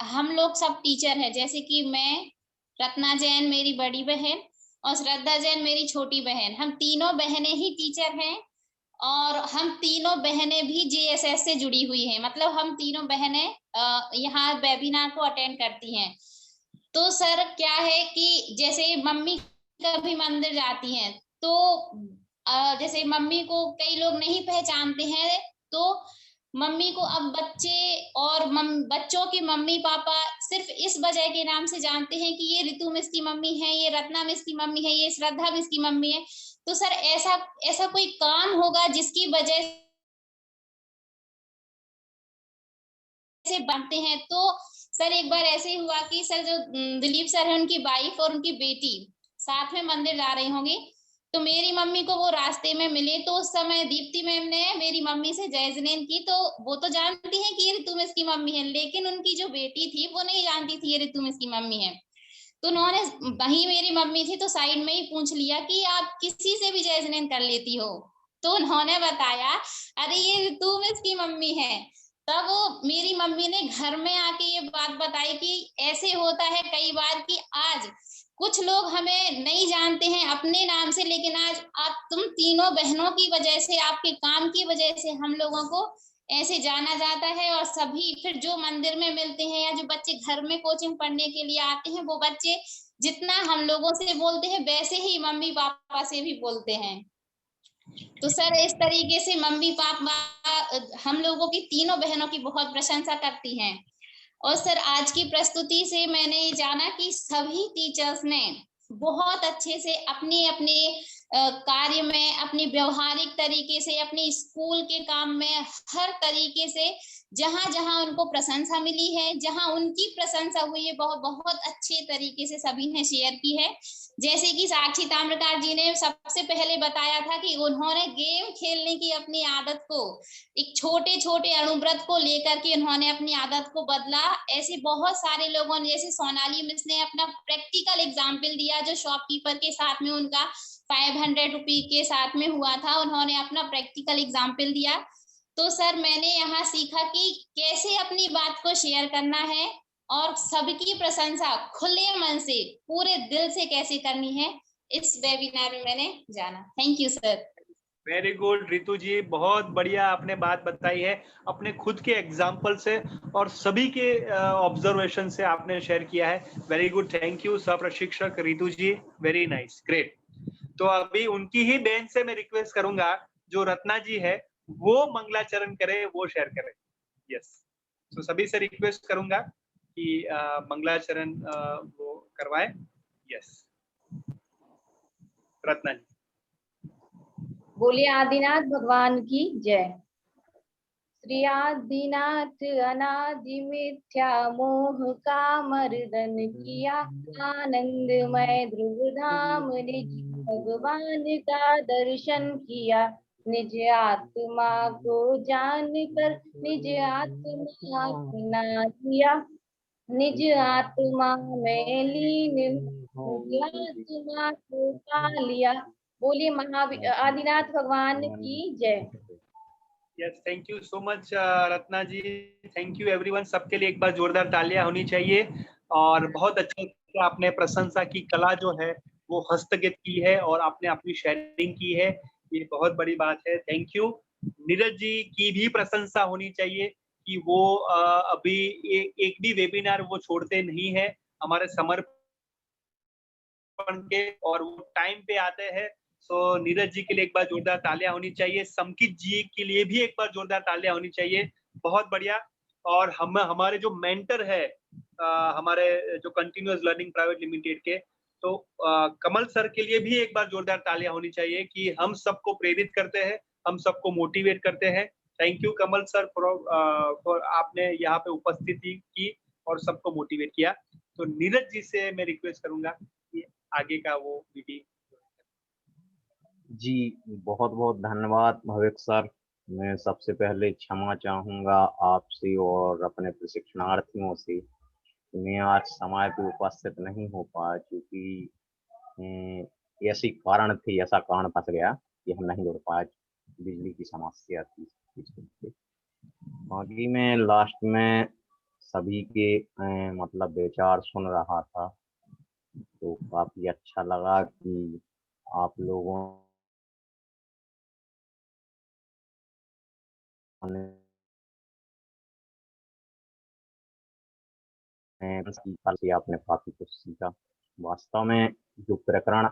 हम लोग सब टीचर हैं, जैसे कि मैं, रत्ना जैन मेरी बड़ी बहन और श्रद्धा जैन मेरी छोटी बहन, हम तीनों बहनें ही टीचर हैं, और हम तीनों बहनें भी JSS से जुड़ी हुई हैं। मतलब हम तीनों बहनें यहाँ वेबिनार को अटेंड करती हैं। तो सर क्या है कि जैसे मम्मी कभी मंदिर जाती हैं तो जैसे मम्मी को कई लोग नहीं पहचानते हैं, तो मम्मी को अब बच्चे और बच्चों की मम्मी पापा सिर्फ इस वजह के नाम से जानते हैं कि ये रितु मिस की मम्मी है, ये रत्ना मिस की मम्मी है, ये श्रद्धा मिस की मम्मी है। तो सर ऐसा कोई काम होगा जिसकी वजह से बनते हैं। तो सर एक बार ऐसे ही हुआ कि सर जो दिलीप सर है, उनकी वाइफ और उनकी बेटी साथ में मंदिर जा रही होंगी, तो मेरी मम्मी को वो रास्ते में मिले। तो उस समय दीप्ति मैम ने मेरी मम्मी से जय जिनेंद्र की, तो वो तो जानती है कि ये रितु मिस की मम्मी है, लेकिन उनकी जो बेटी थी वो नहीं जानती थी ये रितु मिस की मम्मी है। तो उन्होंने, वही मेरी मम्मी थी तो साइड में ही पूछ लिया कि आप किसी से भी जय जिनेंद्र कर लेती हो? तो उन्होंने बताया अरे ये रितु मिस की मम्मी है। तब वो मेरी मम्मी ने घर में आके ये बात बताई कि ऐसे होता है कई बार कि आज कुछ लोग हमें नहीं जानते हैं अपने नाम से, लेकिन आज आप तुम तीनों बहनों की वजह से, आपके काम की वजह से हम लोगों को ऐसे जाना जाता है। और सभी फिर जो मंदिर में मिलते हैं या जो बच्चे घर में कोचिंग पढ़ने के लिए आते हैं, वो बच्चे जितना हम लोगों से बोलते हैं वैसे ही मम्मी पापा से भी बोलते हैं। तो सर इस तरीके से मम्मी पापा हम लोगों की, तीनों बहनों की बहुत प्रशंसा करती हैं। और सर आज की प्रस्तुति से मैंने ये जाना कि सभी टीचर्स ने बहुत अच्छे से अपने अपने कार्य में, अपनी व्यवहारिक तरीके से, अपने स्कूल के काम में हर तरीके से जहां जहां उनको प्रशंसा मिली है, जहां उनकी प्रशंसा हुई है, बहुत बहुत अच्छे तरीके से सभी ने शेयर की है। जैसे कि साक्षी ताम्रकार जी ने सबसे पहले बताया था कि उन्होंने गेम खेलने की अपनी आदत को, एक छोटे छोटे अणुव्रत को लेकर के उन्होंने अपनी आदत को बदला। ऐसे बहुत सारे लोगों ने, जैसे सोनाली मिस ने अपना प्रैक्टिकल एग्जाम्पल दिया, जो शॉपकीपर के साथ में उनका 500 रुपये के साथ में हुआ था, उन्होंने अपना प्रैक्टिकल एग्जाम्पल दिया। तो सर मैंने यहाँ सीखा कि कैसे अपनी बात को शेयर करना है और सबकी प्रशंसा खुले मन से, पूरे दिल से कैसे करनी है, इस वेबिनार में मैंने जाना। Thank you sir. Very good Ritu ji, बहुत बढ़िया आपने बात बताई है अपने खुद के एग्जाम्पल से और सभी के ऑब्जर्वेशन से आपने शेयर किया है। वेरी गुड, थैंक यू सह प्रशिक्षक रितु जी, वेरी नाइस, ग्रेट। तो अभी उनकी ही बेंच से मैं रिक्वेस्ट करूंगा, जो रत्ना जी है वो मंगलाचरण करे, वो शेयर करे। यस, तो सभी से रिक्वेस्ट करूंगा कि मंगलाचरण वो करवाए। यस, रत्ना जी। बोलिए आदिनाथ भगवान की जय। श्री आदिनाथ अनादि मिथ्या मोह का मर्दन किया, आनंदमय ध्रुव धाम निज भगवान का दर्शन किया। निज आत्मा को जान कर निज आत्मा अपना दिया, निज आत्मा में लीन निज आत्मा को पा लिया। बोलिए आदिनाथ भगवान की जय। Yes, thank you so much Ratna ji, thank you everyone. सबके लिए एक बार जोरदार तालियां होनी चाहिए। और बहुत अच्छे से आपने प्रशंसा की कला जो है वो हस्तगत की है और आपने अपनी शेयरिंग की है, ये बहुत बड़ी बात है। Thank you. नीरज जी की भी प्रशंसा होनी चाहिए कि वो अभी एक भी वेबिनार वो छोड़ते नहीं है हमारे समर्पण के, और वो टाइम पे आते हैं। सो नीरज जी के लिए एक बार जोरदार तालियां होनी चाहिए। समकित जी के लिए भी एक बार जोरदार तालियां होनी चाहिए, बहुत बढ़िया। और हम हमारे जो मेंटर है हमारे जो कंटिन्यूअस लर्निंग प्राइवेट लिमिटेड के, तो कमल सर के लिए भी एक बार जोरदार तालियां होनी चाहिए कि हम सबको प्रेरित करते हैं, हम सबको मोटिवेट करते हैं। Thank you Kamal sir for आपने यहाँ पे उपस्थिति की और सबको मोटिवेट किया। तो नीरज जी से मैं रिक्वेस्ट करूंगा कि आगे का वो मीटिंग। जी बहुत बहुत धन्यवाद भविक सर। मैं सबसे पहले क्षमा चाहूँगा आपसे और अपने प्रशिक्षणार्थियों से, मैं आज समय पे उपस्थित नहीं हो पाया क्योंकि ऐसी कारण थी, ऐसा कारण फंस गया कि हम नहीं जुड़ पाए, बिजली की समस्या थी। बाकी मैं लास्ट में सभी के मतलब विचार सुन रहा था, तो काफ़ी अच्छा लगा कि आप लोगों ने से आपने काफी कुछ सीखा। वास्तव में जो प्रकरण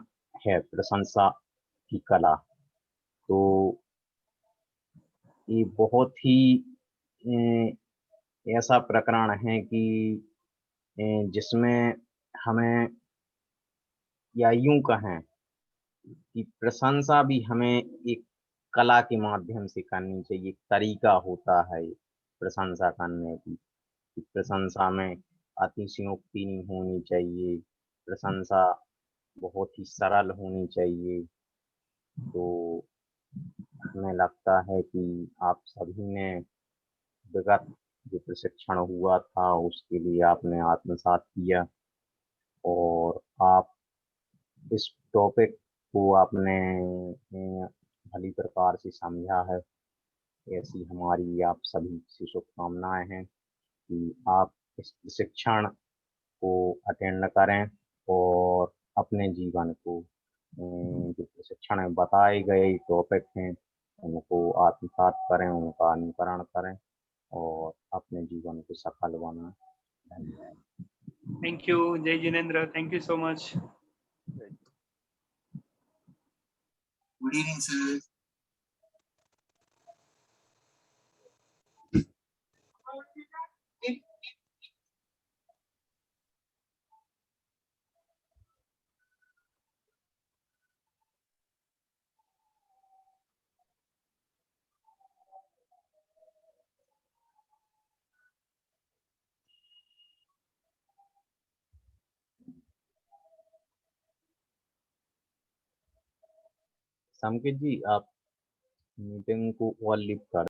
है प्रशंसा की कला, तो ये बहुत ही ऐसा प्रकरण है कि जिसमें हमें, या यूं कहें कि प्रशंसा भी हमें एक कला के माध्यम से करनी चाहिए। एक तरीका होता है प्रशंसा करने की, कि प्रशंसा में अतिशयोक्ति नहीं होनी चाहिए, प्रशंसा बहुत ही सरल होनी चाहिए। तो हमें लगता है कि आप सभी ने विगत जो प्रशिक्षण हुआ था उसके लिए आपने आत्मसात किया, और आप इस टॉपिक को आपने भली प्रकार से समझा है। ऐसी हमारी आप सभी से शुभकामनाएं हैं कि आप इस प्रशिक्षण को अटेंड करें और अपने जीवन को जो प्रशिक्षण में बताए गए टॉपिक हैं उनको आत्मसात करें, उनका अनुकरण करें और अपने जीवन को सफल बनाएं। धन्यवाद। थैंक यू जय Jinendra, thank you so much. Good evening sir. संकेत जी, आप मीटिंग को और लिव कर